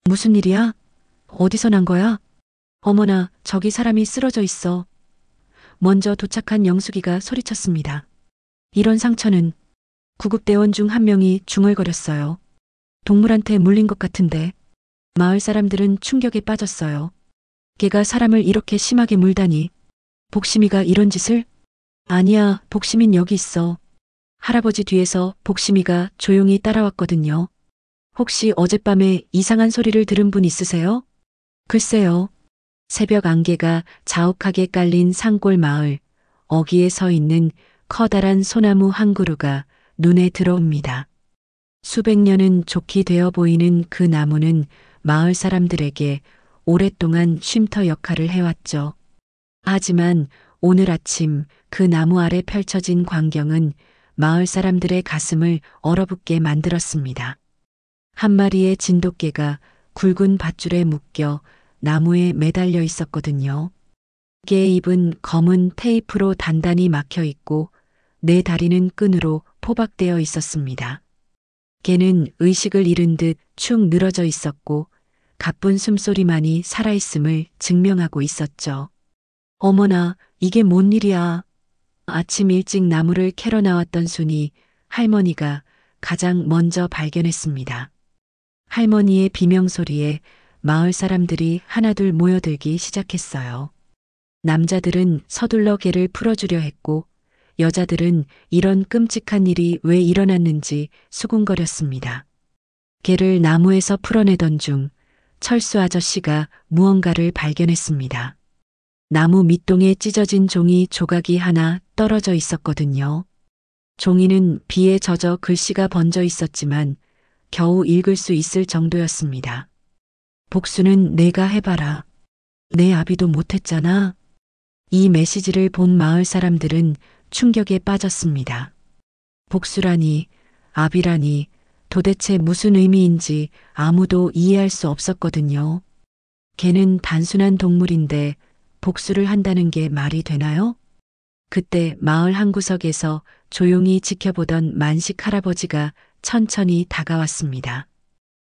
무슨 일이야? 어디서 난 거야? 어머나, 저기 사람이 쓰러져 있어. 먼저 도착한 영숙이가 소리쳤습니다. 이런 상처는 구급대원 중 한 명이 중얼거렸어요. 동물한테 물린 것 같은데. 마을 사람들은 충격에 빠졌어요. 개가 사람을 이렇게 심하게 물다니. 복심이가 이런 짓을? 아니야, 복심인 여기 있어. 할아버지 뒤에서 복심이가 조용히 따라왔거든요. 혹시 어젯밤에 이상한 소리를 들은 분 있으세요? 글쎄요. 새벽 안개가 자욱하게 깔린 산골 마을, 어귀에 서 있는 커다란 소나무 한 그루가 눈에 들어옵니다. 수백 년은 좋게 되어 보이는 그 나무는 마을 사람들에게 오랫동안 쉼터 역할을 해왔죠. 하지만 오늘 아침 그 나무 아래 펼쳐진 광경은 마을 사람들의 가슴을 얼어붙게 만들었습니다. 한 마리의 진돗개가 굵은 밧줄에 묶여 나무에 매달려 있었거든요. 개의 입은 검은 테이프로 단단히 막혀 있고 네 다리는 끈으로 포박되어 있었습니다. 개는 의식을 잃은 듯 축 늘어져 있었고 가쁜 숨소리만이 살아있음을 증명하고 있었죠. 어머나, 이게 뭔 일이야. 아침 일찍 나무를 캐러 나왔던 순이 할머니가 가장 먼저 발견했습니다. 할머니의 비명소리에 마을 사람들이 하나둘 모여들기 시작했어요. 남자들은 서둘러 개를 풀어주려 했고 여자들은 이런 끔찍한 일이 왜 일어났는지 수군거렸습니다. 개를 나무에서 풀어내던 중 철수 아저씨가 무언가를 발견했습니다. 나무 밑동에 찢어진 종이 조각이 하나 떨어져 있었거든요. 종이는 비에 젖어 글씨가 번져 있었지만 겨우 읽을 수 있을 정도였습니다. 복수는 내가 해봐라. 내 아비도 못했잖아. 이 메시지를 본 마을 사람들은 충격에 빠졌습니다. 복수라니, 아비라니, 도대체 무슨 의미인지 아무도 이해할 수 없었거든요. 개는 단순한 동물인데 복수를 한다는 게 말이 되나요? 그때 마을 한 구석에서 조용히 지켜보던 만식 할아버지가 천천히 다가왔습니다.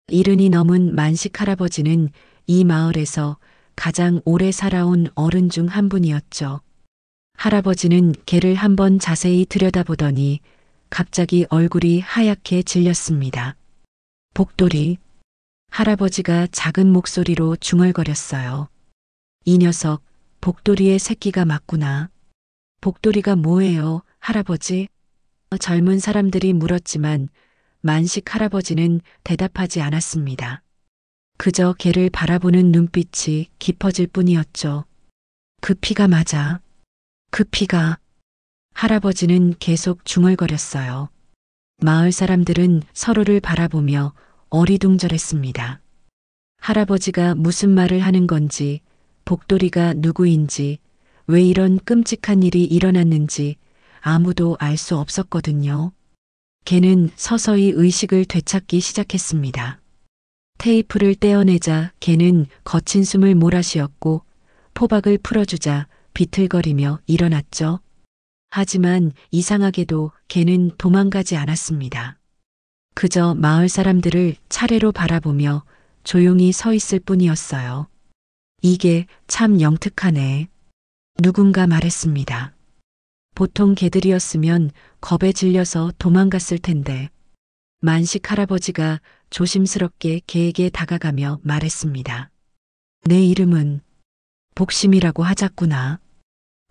70이 넘은 만식 할아버지는 이 마을에서 가장 오래 살아온 어른 중 한 분이었죠. 할아버지는 개를 한번 자세히 들여다보더니 갑자기 얼굴이 하얗게 질렸습니다. 복돌이. 할아버지가 작은 목소리로 중얼거렸어요. 이 녀석, 복돌이의 새끼가 맞구나. 복돌이가 뭐예요, 할아버지? 젊은 사람들이 물었지만 만식 할아버지는 대답하지 않았습니다. 그저 개를 바라보는 눈빛이 깊어질 뿐이었죠. 그 피가 맞아. 그 피가. 할아버지는 계속 중얼거렸어요. 마을 사람들은 서로를 바라보며 어리둥절했습니다. 할아버지가 무슨 말을 하는 건지, 복돌이가 누구인지, 왜 이런 끔찍한 일이 일어났는지 아무도 알 수 없었거든요. 개는 서서히 의식을 되찾기 시작했습니다. 테이프를 떼어내자 개는 거친 숨을 몰아쉬었고 포박을 풀어주자 비틀거리며 일어났죠. 하지만 이상하게도 개는 도망가지 않았습니다. 그저 마을 사람들을 차례로 바라보며 조용히 서 있을 뿐이었어요. 이게 참 영특하네. 누군가 말했습니다. 보통 개들이었으면 겁에 질려서 도망갔을 텐데. 만식 할아버지가 조심스럽게 개에게 다가가며 말했습니다. 내 이름은 복심이라고 하자꾸나.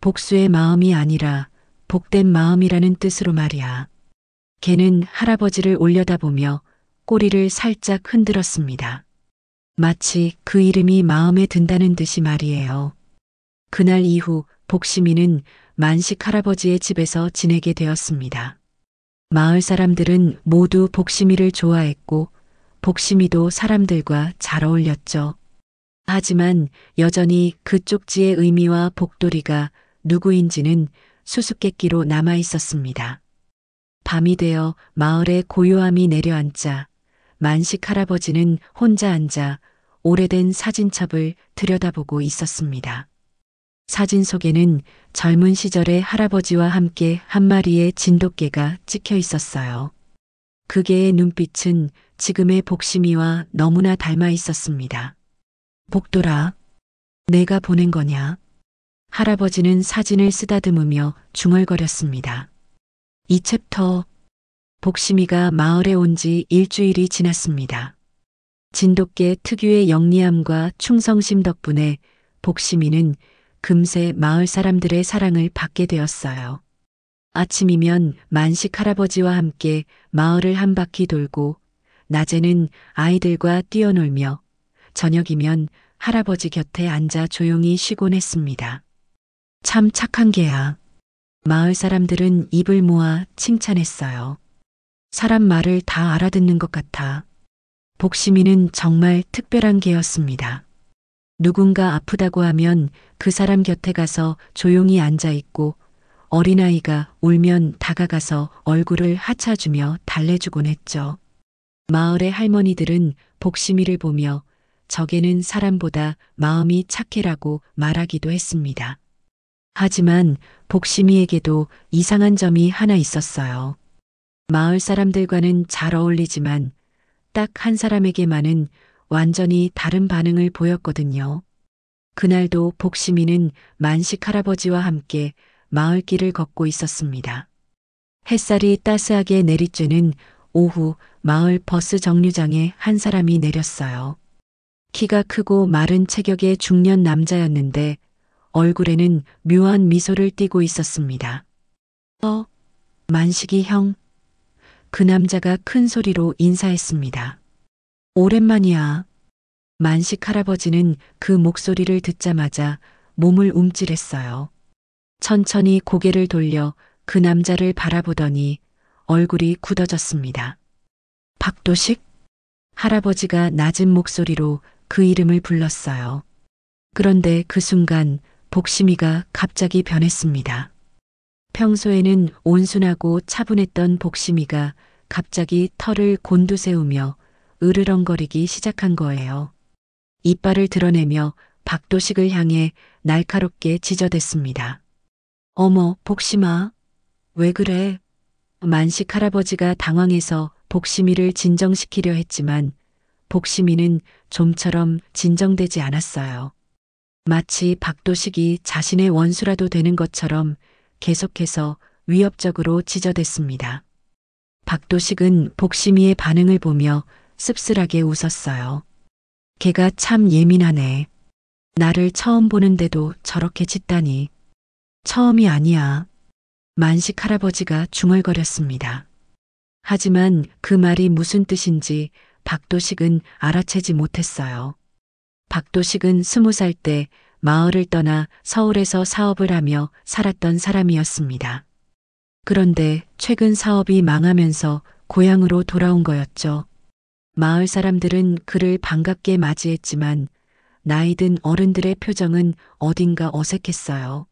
복수의 마음이 아니라 복된 마음이라는 뜻으로 말이야. 개는 할아버지를 올려다보며 꼬리를 살짝 흔들었습니다. 마치 그 이름이 마음에 든다는 듯이 말이에요. 그날 이후 복심이는 만식 할아버지의 집에서 지내게 되었습니다. 마을 사람들은 모두 복심이를 좋아했고 복심이도 사람들과 잘 어울렸죠. 하지만 여전히 그 쪽지의 의미와 복돌이가 누구인지는 수수께끼로 남아 있었습니다. 밤이 되어 마을에 고요함이 내려앉자 만식 할아버지는 혼자 앉아 오래된 사진첩을 들여다보고 있었습니다. 사진 속에는 젊은 시절의 할아버지와 함께 한 마리의 진돗개가 찍혀 있었어요. 그 개의 눈빛은 지금의 복심이와 너무나 닮아 있었습니다. 복돌아, 내가 보낸 거냐? 할아버지는 사진을 쓰다듬으며 중얼거렸습니다. 이 챕터, 복심이가 마을에 온 지 일주일이 지났습니다. 진돗개 특유의 영리함과 충성심 덕분에 복심이는 금세 마을 사람들의 사랑을 받게 되었어요. 아침이면 만식 할아버지와 함께 마을을 한 바퀴 돌고, 낮에는 아이들과 뛰어놀며, 저녁이면 할아버지 곁에 앉아 조용히 쉬곤 했습니다. 참 착한 개야. 마을 사람들은 입을 모아 칭찬했어요. 사람 말을 다 알아듣는 것 같아. 복심이는 정말 특별한 개였습니다. 누군가 아프다고 하면 그 사람 곁에 가서 조용히 앉아 있고, 어린아이가 울면 다가가서 얼굴을 하차주며 달래주곤 했죠. 마을의 할머니들은 복심이를 보며 저게는 사람보다 마음이 착해라고 말하기도 했습니다. 하지만 복심이에게도 이상한 점이 하나 있었어요. 마을 사람들과는 잘 어울리지만 딱 한 사람에게만은 완전히 다른 반응을 보였거든요. 그날도 복심이는 만식 할아버지와 함께 마을길을 걷고 있었습니다. 햇살이 따스하게 내리쬐는 오후 마을 버스 정류장에 한 사람이 내렸어요. 키가 크고 마른 체격의 중년 남자였는데 얼굴에는 묘한 미소를 띠고 있었습니다. 만식이 형. 그 남자가 큰 소리로 인사했습니다. 오랜만이야. 만식 할아버지는 그 목소리를 듣자마자 몸을 움찔했어요. 천천히 고개를 돌려 그 남자를 바라보더니 얼굴이 굳어졌습니다. 박도식? 할아버지가 낮은 목소리로 그 이름을 불렀어요. 그런데 그 순간 복심이가 갑자기 변했습니다. 평소에는 온순하고 차분했던 복심이가 갑자기 털을 곤두세우며 으르렁거리기 시작한 거예요. 이빨을 드러내며 박도식을 향해 날카롭게 지저댔습니다. 어머, 복심아. 왜 그래? 만식 할아버지가 당황해서 복심이를 진정시키려 했지만 복심이는 좀처럼 진정되지 않았어요. 마치 박도식이 자신의 원수라도 되는 것처럼 계속해서 위협적으로 지저댔습니다. 박도식은 복심이의 반응을 보며 씁쓸하게 웃었어요. 걔가 참 예민하네. 나를 처음 보는데도 저렇게 짖다니. 처음이 아니야. 만식 할아버지가 중얼거렸습니다. 하지만 그 말이 무슨 뜻인지 박도식은 알아채지 못했어요. 박도식은 20살 때 마을을 떠나 서울에서 사업을 하며 살았던 사람이었습니다. 그런데 최근 사업이 망하면서 고향으로 돌아온 거였죠. 마을 사람들은 그를 반갑게 맞이했지만 나이 든 어른들의 표정은 어딘가 어색했어요.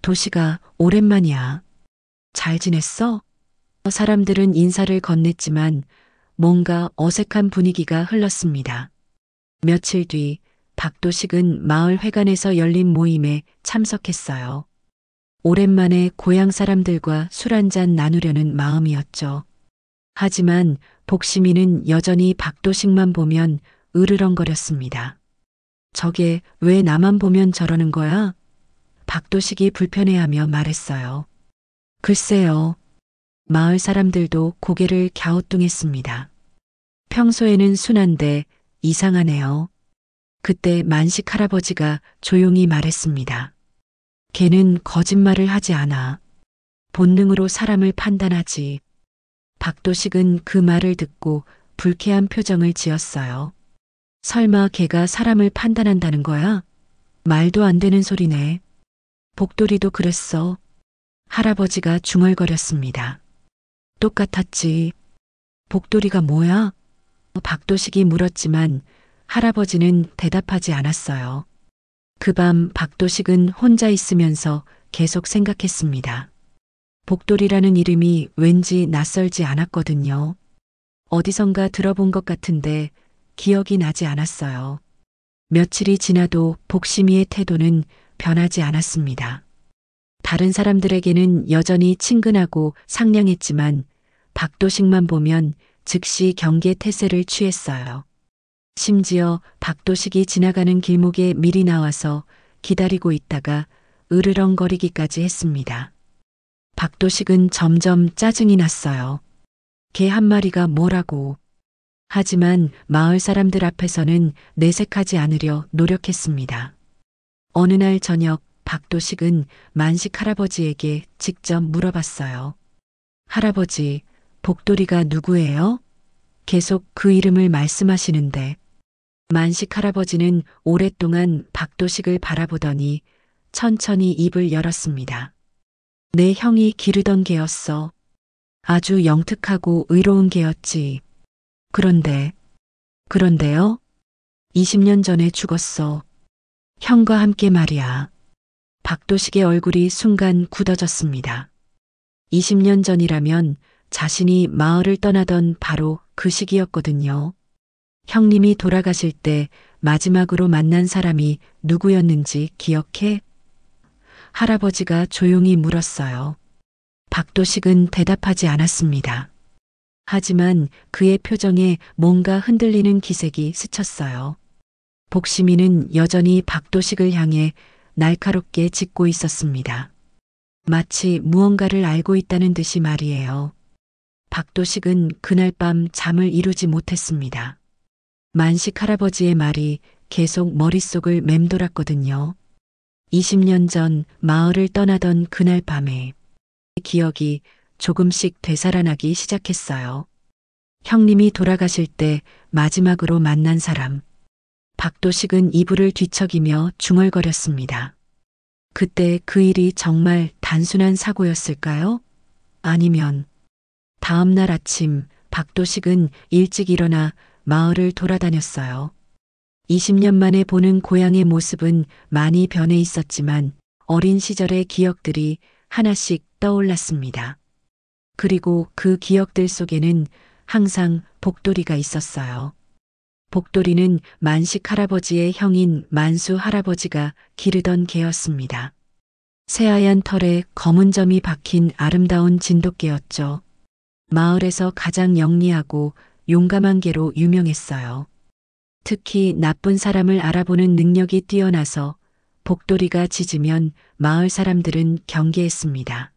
도시가 오랜만이야. 잘 지냈어? 사람들은 인사를 건넸지만 뭔가 어색한 분위기가 흘렀습니다. 며칠 뒤 박도식은 마을 회관에서 열린 모임에 참석했어요. 오랜만에 고향 사람들과 술 한잔 나누려는 마음이었죠. 하지만 복심이는 여전히 박도식만 보면 으르렁거렸습니다. 저게 왜 나만 보면 저러는 거야? 박도식이 불편해하며 말했어요. 글쎄요. 마을 사람들도 고개를 갸우뚱했습니다. 평소에는 순한데 이상하네요. 그때 만식 할아버지가 조용히 말했습니다. 걔는 거짓말을 하지 않아. 본능으로 사람을 판단하지. 박도식은 그 말을 듣고 불쾌한 표정을 지었어요. 설마 걔가 사람을 판단한다는 거야? 말도 안 되는 소리네. 복돌이도 그랬어. 할아버지가 중얼거렸습니다. 똑같았지. 복돌이가 뭐야? 박도식이 물었지만 할아버지는 대답하지 않았어요. 그 밤 박도식은 혼자 있으면서 계속 생각했습니다. 복돌이라는 이름이 왠지 낯설지 않았거든요. 어디선가 들어본 것 같은데 기억이 나지 않았어요. 며칠이 지나도 복심이의 태도는 변하지 않았습니다. 다른 사람들에게는 여전히 친근하고 상냥했지만 박도식만 보면 즉시 경계 태세를 취했어요. 심지어 박도식이 지나가는 길목에 미리 나와서 기다리고 있다가 으르렁거리기까지 했습니다. 박도식은 점점 짜증이 났어요. 개 한 마리가 뭐라고. 하지만 마을 사람들 앞에서는 내색하지 않으려 노력했습니다. 어느 날 저녁 박도식은 만식 할아버지에게 직접 물어봤어요. 할아버지, 복돌이가 누구예요? 계속 그 이름을 말씀하시는데. 만식 할아버지는 오랫동안 박도식을 바라보더니 천천히 입을 열었습니다. 내 형이 기르던 개였어. 아주 영특하고 의로운 개였지. 그런데요? 20년 전에 죽었어. 형과 함께 말이야. 박도식의 얼굴이 순간 굳어졌습니다. 20년 전이라면 자신이 마을을 떠나던 바로 그 시기였거든요. 형님이 돌아가실 때 마지막으로 만난 사람이 누구였는지 기억해? 할아버지가 조용히 물었어요. 박도식은 대답하지 않았습니다. 하지만 그의 표정에 뭔가 흔들리는 기색이 스쳤어요. 복심이는 여전히 박도식을 향해 날카롭게 짖고 있었습니다. 마치 무언가를 알고 있다는 듯이 말이에요. 박도식은 그날 밤 잠을 이루지 못했습니다. 만식 할아버지의 말이 계속 머릿속을 맴돌았거든요. 20년 전 마을을 떠나던 그날 밤에 기억이 조금씩 되살아나기 시작했어요. 형님이 돌아가실 때 마지막으로 만난 사람. 박도식은 이불을 뒤척이며 중얼거렸습니다. 그때 그 일이 정말 단순한 사고였을까요? 아니면 다음 날 아침 박도식은 일찍 일어나 마을을 돌아다녔어요. 20년 만에 보는 고향의 모습은 많이 변해 있었지만 어린 시절의 기억들이 하나씩 떠올랐습니다. 그리고 그 기억들 속에는 항상 복돌이가 있었어요. 복돌이는 만식 할아버지의 형인 만수 할아버지가 기르던 개였습니다. 새하얀 털에 검은 점이 박힌 아름다운 진돗개였죠. 마을에서 가장 영리하고 용감한 개로 유명했어요. 특히 나쁜 사람을 알아보는 능력이 뛰어나서 복돌이가 짖으면 마을 사람들은 경계했습니다.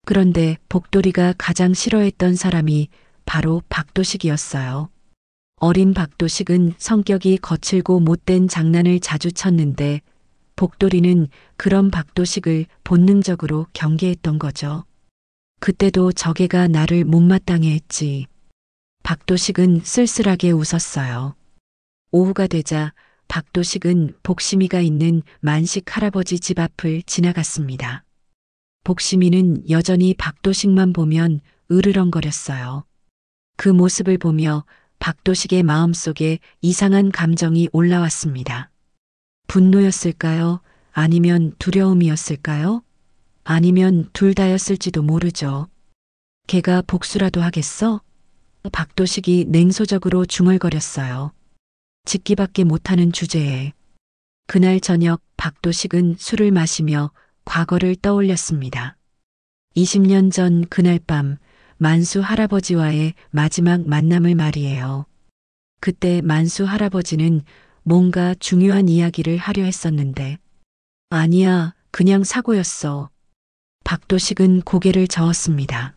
그런데 복돌이가 가장 싫어했던 사람이 바로 박도식이었어요. 어린 박도식은 성격이 거칠고 못된 장난을 자주 쳤는데 복돌이는 그런 박도식을 본능적으로 경계했던 거죠. 그때도 저 개가 나를 못마땅해 했지. 박도식은 쓸쓸하게 웃었어요. 오후가 되자 박도식은 복심이가 있는 만식 할아버지 집 앞을 지나갔습니다. 복심이는 여전히 박도식만 보면 으르렁거렸어요. 그 모습을 보며 박도식의 마음속에 이상한 감정이 올라왔습니다. 분노였을까요? 아니면 두려움이었을까요? 아니면 둘 다였을지도 모르죠. 걔가 복수라도 하겠어? 박도식이 냉소적으로 중얼거렸어요. 짖기밖에 못하는 주제에. 그날 저녁 박도식은 술을 마시며 과거를 떠올렸습니다. 20년 전 그날 밤 만수 할아버지와의 마지막 만남을 말이에요. 그때 만수 할아버지는 뭔가 중요한 이야기를 하려 했었는데 아니야, 그냥 사고였어. 박도식은 고개를 저었습니다.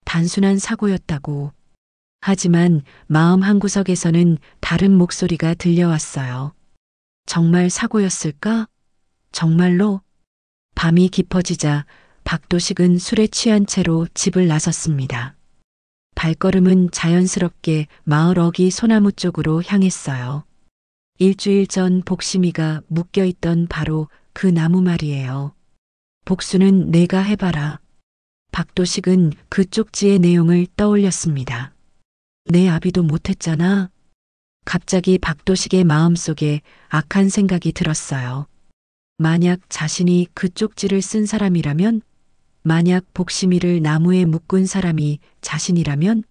단순한 사고였다고. 하지만 마음 한구석에서는 다른 목소리가 들려왔어요. 정말 사고였을까? 정말로? 밤이 깊어지자 박도식은 술에 취한 채로 집을 나섰습니다. 발걸음은 자연스럽게 마을 어귀 소나무 쪽으로 향했어요. 일주일 전 복심이가 묶여있던 바로 그 나무 말이에요. 복수는 내가 해봐라. 박도식은 그 쪽지의 내용을 떠올렸습니다. 내 아비도 못했잖아. 갑자기 박도식의 마음속에 악한 생각이 들었어요. 만약 자신이 그 쪽지를 쓴 사람이라면, 만약 복심이를 나무에 묶은 사람이 자신이라면,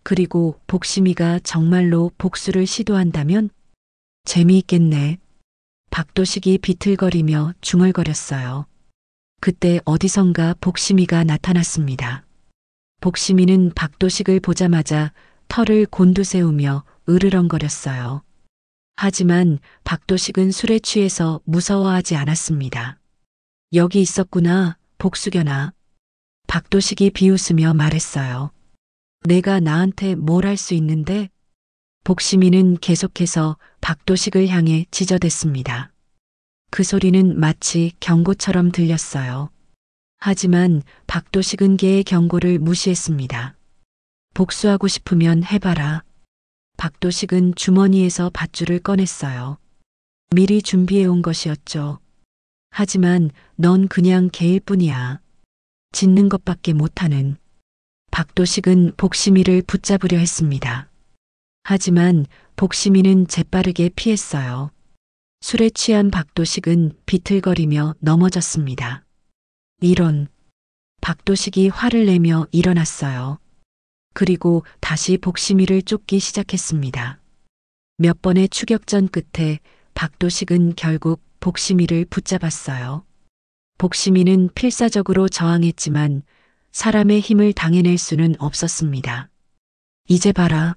그리고 복심이가 정말로 복수를 시도한다면 재미있겠네. 박도식이 비틀거리며 중얼거렸어요. 그때 어디선가 복심이가 나타났습니다. 복심이는 박도식을 보자마자 털을 곤두세우며 으르렁거렸어요. 하지만 박도식은 술에 취해서 무서워하지 않았습니다. 여기 있었구나, 복수견아. 박도식이 비웃으며 말했어요. 내가 나한테 뭘 할 수 있는데? 복심이는 계속해서 박도식을 향해 지저댔습니다. 그 소리는 마치 경고처럼 들렸어요. 하지만 박도식은 개의 경고를 무시했습니다. 복수하고 싶으면 해봐라. 박도식은 주머니에서 밧줄을 꺼냈어요. 미리 준비해온 것이었죠. 하지만 넌 그냥 개일 뿐이야. 짖는 것밖에 못하는. 박도식은 복심이를 붙잡으려 했습니다. 하지만 복심이는 재빠르게 피했어요. 술에 취한 박도식은 비틀거리며 넘어졌습니다. 이런. 박도식이 화를 내며 일어났어요. 그리고 다시 복심이를 쫓기 시작했습니다. 몇 번의 추격전 끝에 박도식은 결국 복심이를 붙잡았어요. 복심이는 필사적으로 저항했지만 사람의 힘을 당해낼 수는 없었습니다. 이제 봐라.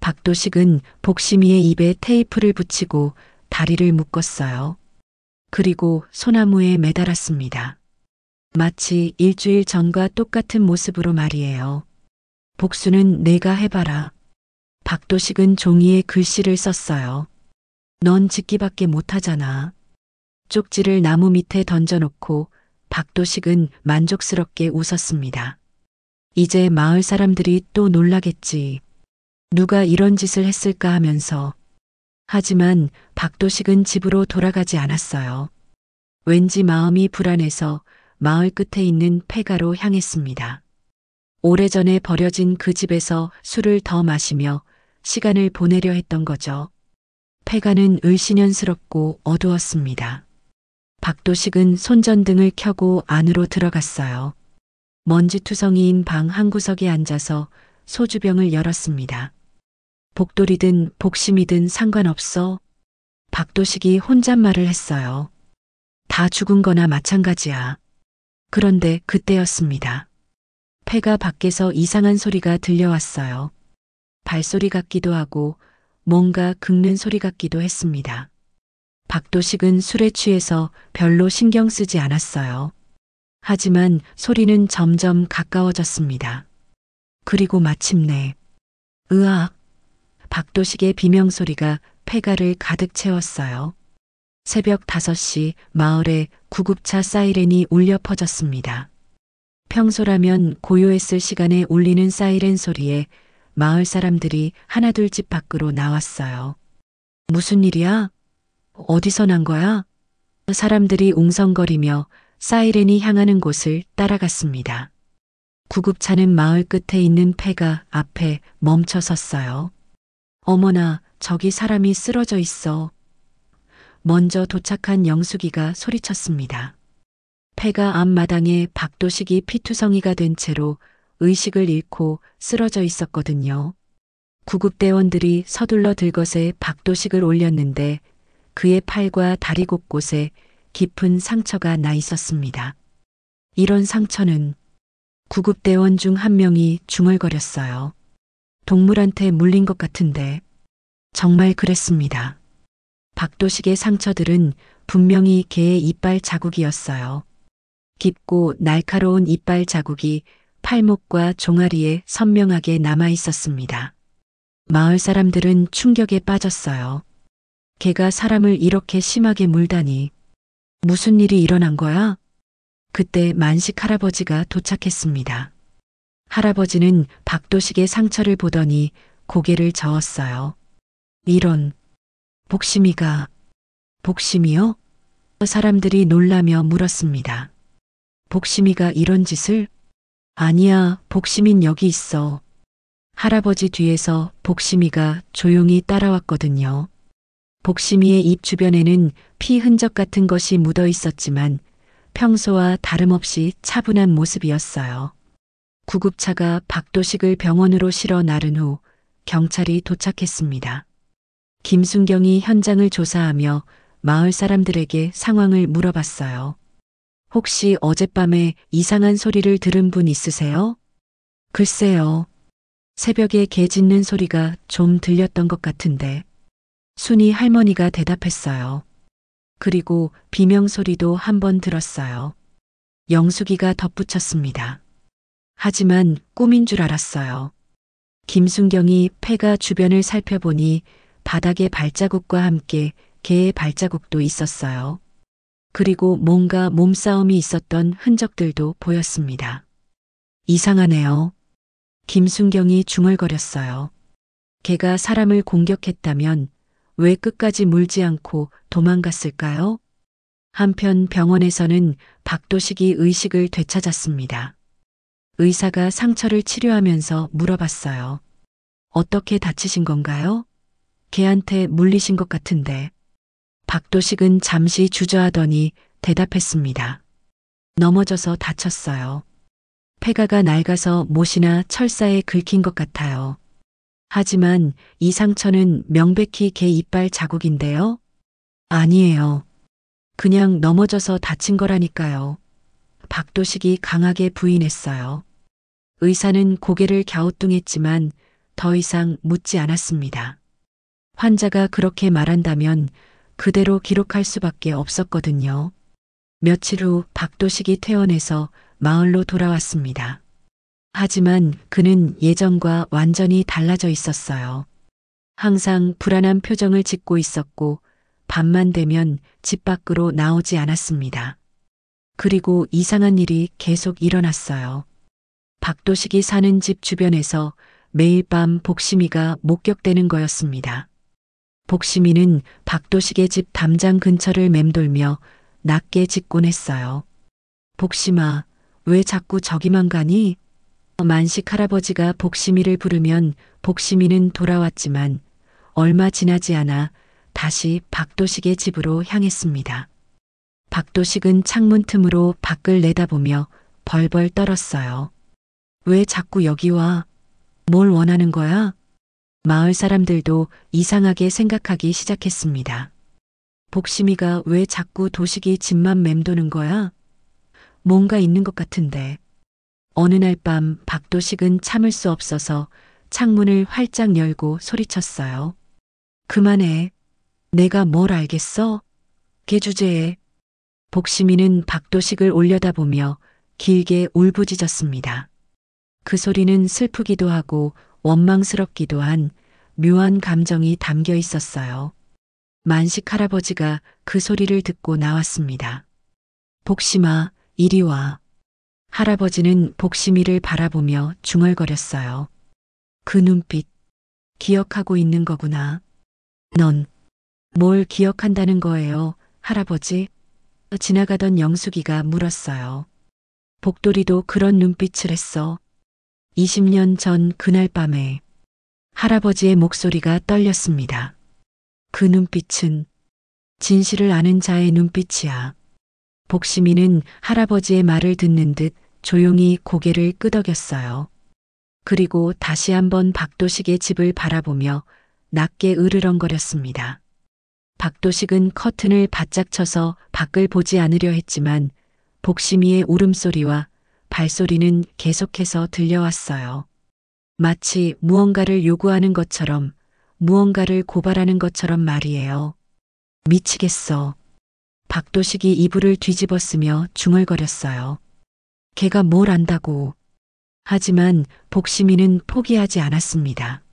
박도식은 복심이의 입에 테이프를 붙이고 다리를 묶었어요. 그리고 소나무에 매달았습니다. 마치 일주일 전과 똑같은 모습으로 말이에요. 복수는 내가 해봐라. 박도식은 종이에 글씨를 썼어요. 넌 짓기밖에 못하잖아. 쪽지를 나무 밑에 던져놓고 박도식은 만족스럽게 웃었습니다. 이제 마을 사람들이 또 놀라겠지. 누가 이런 짓을 했을까 하면서. 하지만 박도식은 집으로 돌아가지 않았어요. 왠지 마음이 불안해서 마을 끝에 있는 폐가로 향했습니다. 오래전에 버려진 그 집에서 술을 더 마시며 시간을 보내려 했던 거죠. 폐가는 을씨년스럽고 어두웠습니다. 박도식은 손전등을 켜고 안으로 들어갔어요. 먼지투성이인 방 한 구석에 앉아서 소주병을 열었습니다. 복돌이든 복심이든 상관없어. 박도식이 혼잣말을 했어요. 다 죽은 거나 마찬가지야. 그런데 그때였습니다. 폐가 밖에서 이상한 소리가 들려왔어요. 발소리 같기도 하고 뭔가 긁는 소리 같기도 했습니다. 박도식은 술에 취해서 별로 신경 쓰지 않았어요. 하지만 소리는 점점 가까워졌습니다. 그리고 마침내 으악! 박도식의 비명소리가 폐가를 가득 채웠어요. 새벽 5시 마을에 구급차 사이렌이 울려 퍼졌습니다. 평소라면 고요했을 시간에 울리는 사이렌 소리에 마을 사람들이 하나둘 집 밖으로 나왔어요. 무슨 일이야? 어디서 난 거야? 사람들이 웅성거리며 사이렌이 향하는 곳을 따라갔습니다. 구급차는 마을 끝에 있는 폐가 앞에 멈춰 섰어요. 어머나, 저기 사람이 쓰러져 있어. 먼저 도착한 영숙이가 소리쳤습니다. 폐가 앞마당에 박도식이 피투성이가 된 채로 의식을 잃고 쓰러져 있었거든요. 구급대원들이 서둘러 들것에 박도식을 올렸는데 그의 팔과 다리 곳곳에 깊은 상처가 나 있었습니다. 이런 상처는 구급대원 중 한 명이 중얼거렸어요. 동물한테 물린 것 같은데. 정말 그랬습니다. 박도식의 상처들은 분명히 개의 이빨 자국이었어요. 깊고 날카로운 이빨 자국이 팔목과 종아리에 선명하게 남아 있었습니다. 마을 사람들은 충격에 빠졌어요. 개가 사람을 이렇게 심하게 물다니. 무슨 일이 일어난 거야? 그때 만식 할아버지가 도착했습니다. 할아버지는 박도식의 상처를 보더니 고개를 저었어요. 이런, 복심이가, 복심이요? 사람들이 놀라며 물었습니다. 복심이가 이런 짓을? 아니야, 복심인 여기 있어. 할아버지 뒤에서 복심이가 조용히 따라왔거든요. 복심이의 입 주변에는 피 흔적 같은 것이 묻어 있었지만 평소와 다름없이 차분한 모습이었어요. 구급차가 박도식을 병원으로 실어 나른 후 경찰이 도착했습니다. 김순경이 현장을 조사하며 마을 사람들에게 상황을 물어봤어요. 혹시 어젯밤에 이상한 소리를 들은 분 있으세요? 글쎄요. 새벽에 개 짖는 소리가 좀 들렸던 것 같은데. 순이 할머니가 대답했어요. 그리고 비명 소리도 한 번 들었어요. 영숙이가 덧붙였습니다. 하지만 꿈인 줄 알았어요. 김순경이 폐가 주변을 살펴보니 바닥에 발자국과 함께 개의 발자국도 있었어요. 그리고 뭔가 몸싸움이 있었던 흔적들도 보였습니다. 이상하네요. 김순경이 중얼거렸어요. 개가 사람을 공격했다면 왜 끝까지 물지 않고 도망갔을까요? 한편 병원에서는 박도식이 의식을 되찾았습니다. 의사가 상처를 치료하면서 물어봤어요. 어떻게 다치신 건가요? 개한테 물리신 것 같은데. 박도식은 잠시 주저하더니 대답했습니다. 넘어져서 다쳤어요. 폐가가 낡아서 못이나 철사에 긁힌 것 같아요. 하지만 이 상처는 명백히 개 이빨 자국인데요? 아니에요. 그냥 넘어져서 다친 거라니까요. 박도식이 강하게 부인했어요. 의사는 고개를 갸우뚱했지만 더 이상 묻지 않았습니다. 환자가 그렇게 말한다면 그대로 기록할 수밖에 없었거든요. 며칠 후 박도식이 퇴원해서 마을로 돌아왔습니다. 하지만 그는 예전과 완전히 달라져 있었어요. 항상 불안한 표정을 짓고 있었고 밤만 되면 집 밖으로 나오지 않았습니다. 그리고 이상한 일이 계속 일어났어요. 박도식이 사는 집 주변에서 매일 밤 복심이가 목격되는 거였습니다. 복심이는 박도식의 집 담장 근처를 맴돌며 낮게 짖곤 했어요. 복심아, 왜 자꾸 저기만 가니? 만식 할아버지가 복심이를 부르면 복심이는 돌아왔지만 얼마 지나지 않아 다시 박도식의 집으로 향했습니다. 박도식은 창문 틈으로 밖을 내다보며 벌벌 떨었어요. 왜 자꾸 여기 와? 뭘 원하는 거야? 마을 사람들도 이상하게 생각하기 시작했습니다. 복심이가 왜 자꾸 도식이 집만 맴도는 거야? 뭔가 있는 것 같은데. 어느 날 밤 박도식은 참을 수 없어서 창문을 활짝 열고 소리쳤어요. 그만해. 내가 뭘 알겠어? 개 주제에. 복심이는 박도식을 올려다보며 길게 울부짖었습니다. 그 소리는 슬프기도 하고 원망스럽기도 한 묘한 감정이 담겨 있었어요. 만식 할아버지가 그 소리를 듣고 나왔습니다. 복심아, 이리 와. 할아버지는 복심이를 바라보며 중얼거렸어요. 그 눈빛, 기억하고 있는 거구나. 넌 뭘 기억한다는 거예요, 할아버지? 지나가던 영숙이가 물었어요. 복돌이도 그런 눈빛을 했어. 20년 전 그날 밤에 할아버지의 목소리가 떨렸습니다. 그 눈빛은 진실을 아는 자의 눈빛이야. 복심이는 할아버지의 말을 듣는 듯 조용히 고개를 끄덕였어요. 그리고 다시 한번 박도식의 집을 바라보며 낮게 으르렁거렸습니다. 박도식은 커튼을 바짝 쳐서 밖을 보지 않으려 했지만 복심이의 울음소리와 발소리는 계속해서 들려왔어요. 마치 무언가를 요구하는 것처럼, 무언가를 고발하는 것처럼 말이에요. 미치겠어. 박도식이 이불을 뒤집었으며 중얼거렸어요. 걔가 뭘 안다고. 하지만 복심이는 포기하지 않았습니다.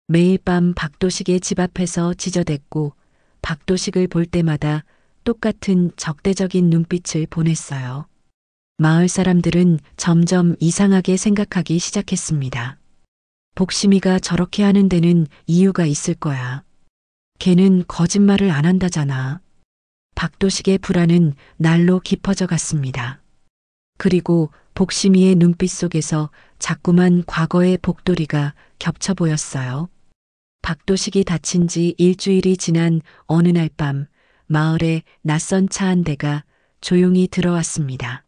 매일 밤 박도식의 집 앞에서 지저댔고 박도식을 볼 때마다 똑같은 적대적인 눈빛을 보냈어요. 마을 사람들은 점점 이상하게 생각하기 시작했습니다. 복심이가 저렇게 하는 데는 이유가 있을 거야. 걔는 거짓말을 안 한다잖아. 박도식의 불안은 날로 깊어져 갔습니다. 그리고 복심이의 눈빛 속에서 자꾸만 과거의 복돌이가 겹쳐 보였어요. 박도식이 다친 지 일주일이 지난 어느 날 밤 마을에 낯선 차 한 대가 조용히 들어왔습니다.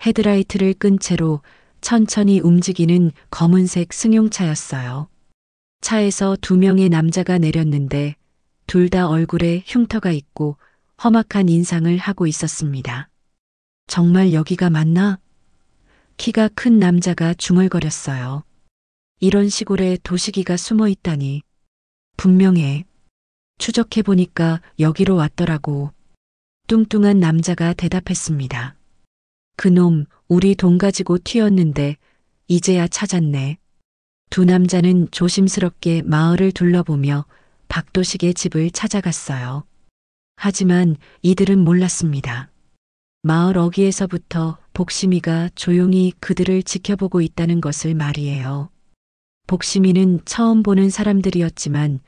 헤드라이트를 끈 채로 천천히 움직이는 검은색 승용차였어요. 차에서 두 명의 남자가 내렸는데 둘 다 얼굴에 흉터가 있고 험악한 인상을 하고 있었습니다. 정말 여기가 맞나? 키가 큰 남자가 중얼거렸어요. 이런 시골에 도시기가 숨어 있다니. 분명해. 추적해보니까 여기로 왔더라고. 뚱뚱한 남자가 대답했습니다. 그놈 우리 돈 가지고 튀었는데 이제야 찾았네. 두 남자는 조심스럽게 마을을 둘러보며 박도식의 집을 찾아갔어요. 하지만 이들은 몰랐습니다. 마을 어귀에서부터 복심이가 조용히 그들을 지켜보고 있다는 것을 말이에요. 복심이는 처음 보는 사람들이었지만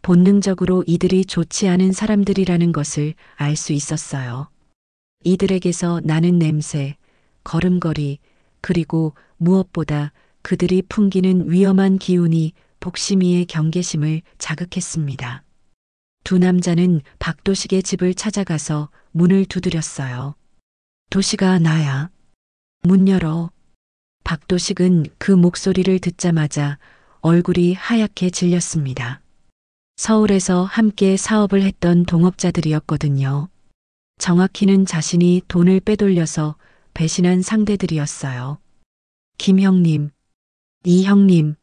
본능적으로 이들이 좋지 않은 사람들이라는 것을 알 수 있었어요. 이들에게서 나는 냄새, 걸음걸이, 그리고 무엇보다 그들이 풍기는 위험한 기운이 복심이의 경계심을 자극했습니다. 두 남자는 박도식의 집을 찾아가서 문을 두드렸어요. 도식아, 나야. 문 열어. 박도식은 그 목소리를 듣자마자 얼굴이 하얗게 질렸습니다. 서울에서 함께 사업을 했던 동업자들이었거든요. 정확히는 자신이 돈을 빼돌려서 배신한 상대들이었어요. 김 형님, 이 형님,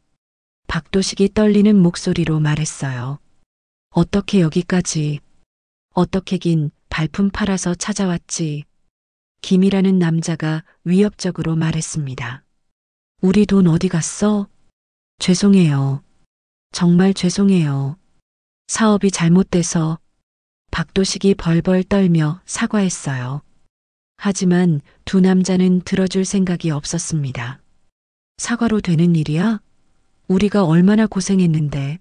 박도식이 떨리는 목소리로 말했어요. 어떻게 여기까지, 어떻게긴 발품 팔아서 찾아왔지. 김이라는 남자가 위협적으로 말했습니다. 우리 돈 어디 갔어? 죄송해요. 정말 죄송해요. 사업이 잘못돼서. 박도식이 벌벌 떨며 사과했어요. 하지만 두 남자는 들어줄 생각이 없었습니다. 사과로 되는 일이야? 우리가 얼마나 고생했는데.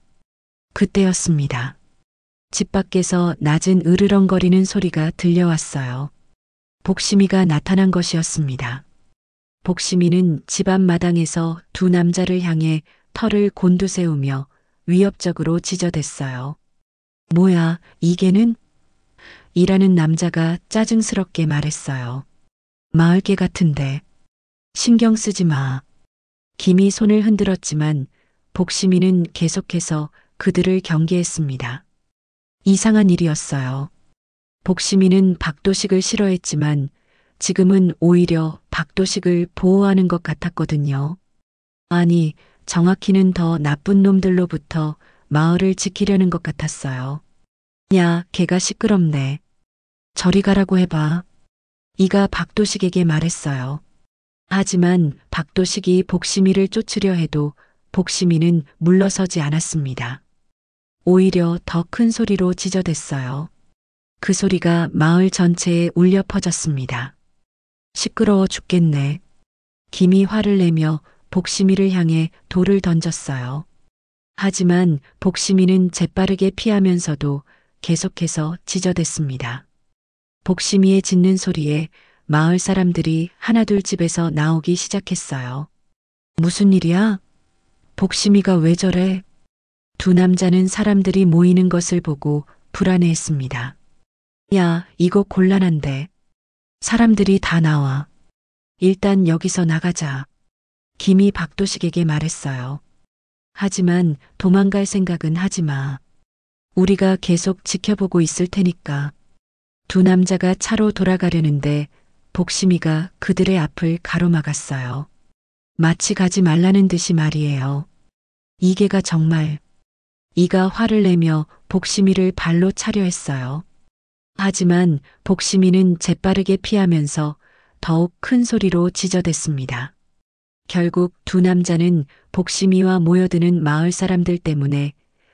그때였습니다. 집 밖에서 낮은 으르렁거리는 소리가 들려왔어요. 복심이가 나타난 것이었습니다. 복심이는 집 앞마당에서 두 남자를 향해 털을 곤두세우며 위협적으로 지저댔어요. 뭐야, 이게는? 이라는 남자가 짜증스럽게 말했어요. 마을개 같은데. 신경 쓰지 마. 김이 손을 흔들었지만 복심이는 계속해서 그들을 경계했습니다. 이상한 일이었어요. 복심이는 박도식을 싫어했지만 지금은 오히려 박도식을 보호하는 것 같았거든요. 아니, 정확히는 더 나쁜 놈들로부터 마을을 지키려는 것 같았어요. 야, 걔가 시끄럽네. 저리 가라고 해봐. 이가 박도식에게 말했어요. 하지만 박도식이 복심이를 쫓으려 해도 복심이는 물러서지 않았습니다. 오히려 더 큰 소리로 지저댔어요. 그 소리가 마을 전체에 울려 퍼졌습니다. 시끄러워 죽겠네. 김이 화를 내며 복심이를 향해 돌을 던졌어요. 하지만 복심이는 재빠르게 피하면서도 계속해서 지저댔습니다. 복심이의 짖는 소리에 마을 사람들이 하나둘 집에서 나오기 시작했어요. 무슨 일이야? 복심이가 왜 저래? 두 남자는 사람들이 모이는 것을 보고 불안해했습니다. 야, 이거 곤란한데. 사람들이 다 나와. 일단 여기서 나가자. 김이 박도식에게 말했어요. 하지만 도망갈 생각은 하지 마. 우리가 계속 지켜보고 있을 테니까. 두 남자가 차로 돌아가려는데 복심이가 그들의 앞을 가로막았어요. 마치 가지 말라는 듯이 말이에요. 이게가 정말. 이가 화를 내며 복심이를 발로 차려 했어요. 하지만 복심이는 재빠르게 피하면서 더욱 큰 소리로 지저댔습니다. 결국 두 남자는 복심이와 모여드는 마을 사람들 때문에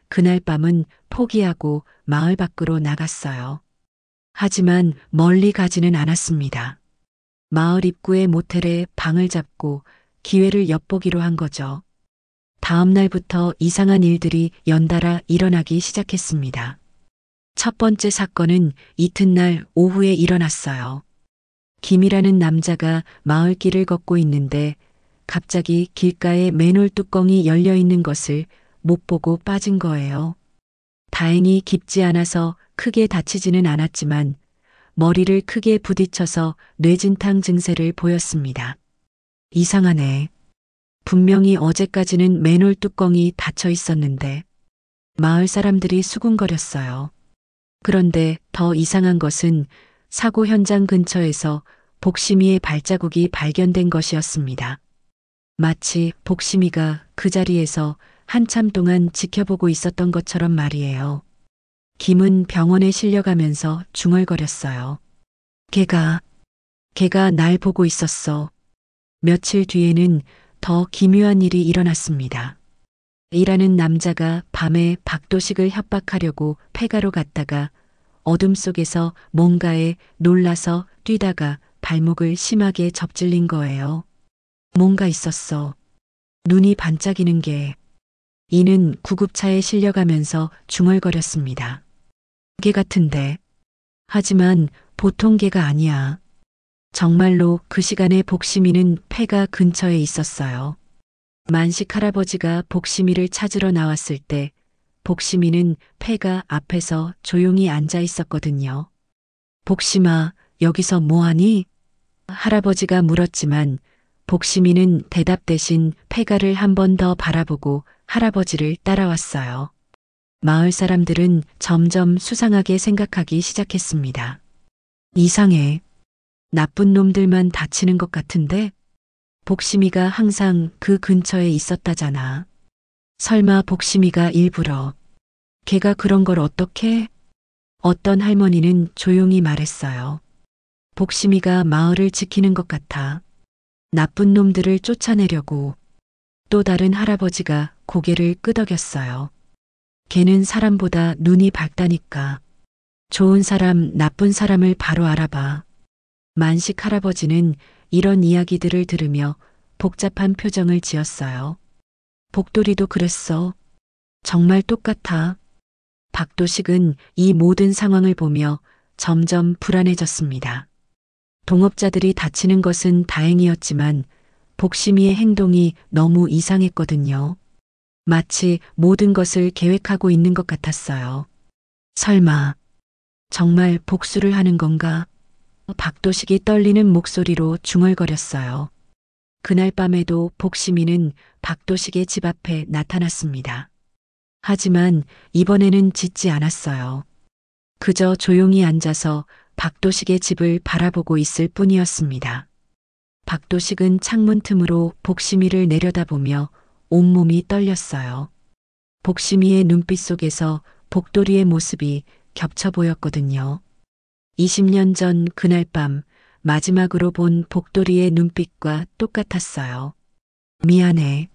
그날 밤은 포기하고 마을 밖으로 나갔어요. 하지만 멀리 가지는 않았습니다. 마을 입구의 모텔에 방을 잡고 기회를 엿보기로 한 거죠. 다음 날부터 이상한 일들이 연달아 일어나기 시작했습니다. 첫 번째 사건은 이튿날 오후에 일어났어요. 김이라는 남자가 마을길을 걷고 있는데 갑자기 길가에 맨홀 뚜껑이 열려 있는 것을 못 보고 빠진 거예요. 다행히 깊지 않아서 크게 다치지는 않았지만 머리를 크게 부딪혀서 뇌진탕 증세를 보였습니다. 이상하네. 분명히 어제까지는 맨홀 뚜껑이 닫혀 있었는데 마을 사람들이 수군거렸어요. 그런데 더 이상한 것은 사고 현장 근처에서 복심이의 발자국이 발견된 것이었습니다. 마치 복심이가 그 자리에서 한참 동안 지켜보고 있었던 것처럼 말이에요. 김은 병원에 실려가면서 중얼거렸어요. 걔가 날 보고 있었어. 며칠 뒤에는 더 기묘한 일이 일어났습니다. 이라는 남자가 밤에 박도식을 협박하려고 폐가로 갔다가 어둠 속에서 뭔가에 놀라서 뛰다가 발목을 심하게 접질린 거예요. 뭔가 있었어. 눈이 반짝이는 게. 이는 구급차에 실려가면서 중얼거렸습니다. 개 같은데. 하지만 보통 개가 아니야. 정말로 그 시간에 복심이는 폐가 근처에 있었어요. 만식 할아버지가 복심이를 찾으러 나왔을 때 복심이는 폐가 앞에서 조용히 앉아 있었거든요. 복심아, 여기서 뭐하니? 할아버지가 물었지만 복심이는 대답 대신 폐가를 한 번 더 바라보고 할아버지를 따라왔어요. 마을 사람들은 점점 수상하게 생각하기 시작했습니다. 이상해. 나쁜 놈들만 다치는 것 같은데? 복심이가 항상 그 근처에 있었다잖아. 설마 복심이가 일부러. 걔가 그런 걸 어떻게? 어떤 할머니는 조용히 말했어요. 복심이가 마을을 지키는 것 같아. 나쁜 놈들을 쫓아내려고. 또 다른 할아버지가 고개를 끄덕였어요. 걔는 사람보다 눈이 밝다니까. 좋은 사람, 나쁜 사람을 바로 알아봐. 만식 할아버지는 이런 이야기들을 들으며 복잡한 표정을 지었어요. 복돌이도 그랬어. 정말 똑같아. 박도식은 이 모든 상황을 보며 점점 불안해졌습니다. 동업자들이 다치는 것은 다행이었지만 복심이의 행동이 너무 이상했거든요. 마치 모든 것을 계획하고 있는 것 같았어요. 설마 정말 복수를 하는 건가? 박도식이 떨리는 목소리로 중얼거렸어요. 그날 밤에도 복심이는 박도식의 집 앞에 나타났습니다. 하지만 이번에는 짖지 않았어요. 그저 조용히 앉아서 박도식의 집을 바라보고 있을 뿐이었습니다. 박도식은 창문 틈으로 복심이를 내려다보며 온몸이 떨렸어요. 복심이의 눈빛 속에서 복돌이의 모습이 겹쳐 보였거든요. 20년 전 그날 밤 마지막으로 본 복돌이의 눈빛과 똑같았어요. 미안해.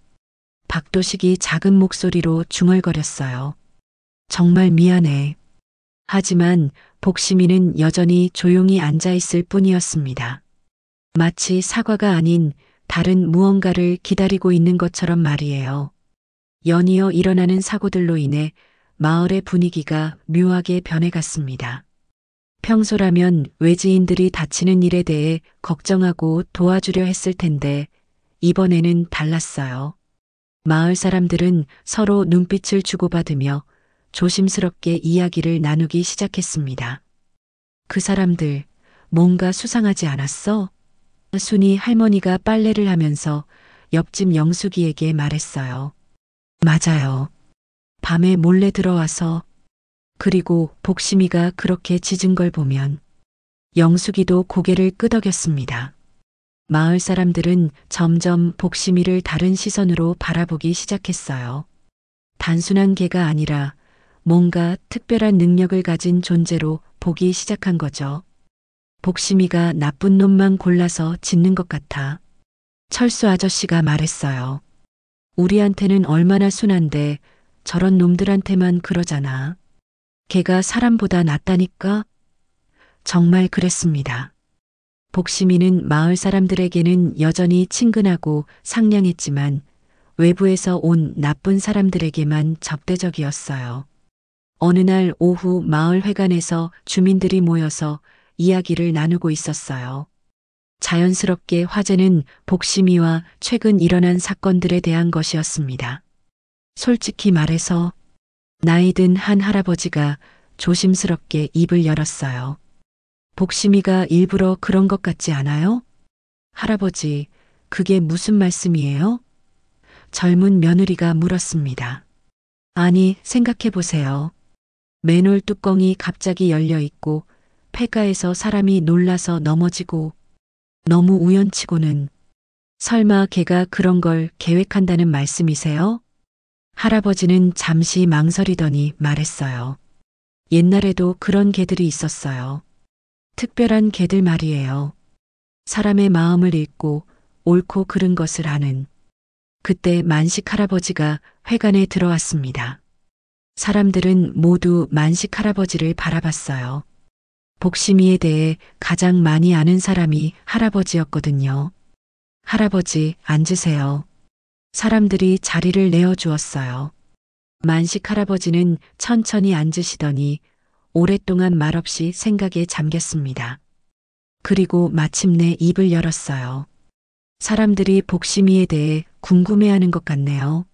박도식이 작은 목소리로 중얼거렸어요. 정말 미안해. 하지만 복심이는 여전히 조용히 앉아 있을 뿐이었습니다. 마치 사과가 아닌 다른 무언가를 기다리고 있는 것처럼 말이에요. 연이어 일어나는 사고들로 인해 마을의 분위기가 묘하게 변해갔습니다. 평소라면 외지인들이 다치는 일에 대해 걱정하고 도와주려 했을 텐데 이번에는 달랐어요. 마을 사람들은 서로 눈빛을 주고받으며 조심스럽게 이야기를 나누기 시작했습니다. 그 사람들 뭔가 수상하지 않았어? 순이 할머니가 빨래를 하면서 옆집 영숙이에게 말했어요. 맞아요. 밤에 몰래 들어와서. 그리고 복심이가 그렇게 짖은 걸 보면 영숙이도 고개를 끄덕였습니다. 마을 사람들은 점점 복심이를 다른 시선으로 바라보기 시작했어요. 단순한 개가 아니라 뭔가 특별한 능력을 가진 존재로 보기 시작한 거죠. 복심이가 나쁜 놈만 골라서 짖는 것 같아. 철수 아저씨가 말했어요. 우리한테는 얼마나 순한데 저런 놈들한테만 그러잖아. 걔가 사람보다 낫다니까? 정말 그랬습니다. 복심이는 마을 사람들에게는 여전히 친근하고 상냥했지만 외부에서 온 나쁜 사람들에게만 적대적이었어요. 어느 날 오후 마을 회관에서 주민들이 모여서 이야기를 나누고 있었어요. 자연스럽게 화제는 복심이와 최근 일어난 사건들에 대한 것이었습니다. 솔직히 말해서 나이 든 한 할아버지가 조심스럽게 입을 열었어요. 복심이가 일부러 그런 것 같지 않아요? 할아버지, 그게 무슨 말씀이에요? 젊은 며느리가 물었습니다. 아니, 생각해 보세요. 맨홀 뚜껑이 갑자기 열려 있고 폐가에서 사람이 놀라서 넘어지고 너무 우연치고는. 설마 걔가 그런 걸 계획한다는 말씀이세요? 할아버지는 잠시 망설이더니 말했어요. 옛날에도 그런 개들이 있었어요. 특별한 개들 말이에요. 사람의 마음을 읽고 옳고 그른 것을 아는. 그때 만식 할아버지가 회관에 들어왔습니다. 사람들은 모두 만식 할아버지를 바라봤어요. 복심이에 대해 가장 많이 아는 사람이 할아버지였거든요. 할아버지, 앉으세요. 사람들이 자리를 내어주었어요. 만식 할아버지는 천천히 앉으시더니 오랫동안 말없이 생각에 잠겼습니다. 그리고 마침내 입을 열었어요. 사람들이 복심이에 대해 궁금해하는 것 같네요.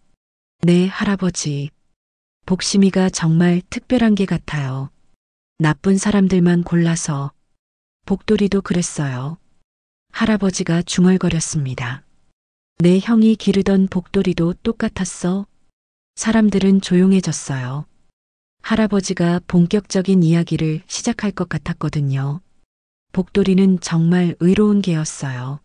네, 할아버지. 복심이가 정말 특별한 개 같아요. 나쁜 사람들만 골라서. 복돌이도 그랬어요. 할아버지가 중얼거렸습니다. 내 형이 기르던 복돌이도 똑같았어? 사람들은 조용해졌어요. 할아버지가 본격적인 이야기를 시작할 것 같았거든요. 복돌이는 정말 의로운 개였어요.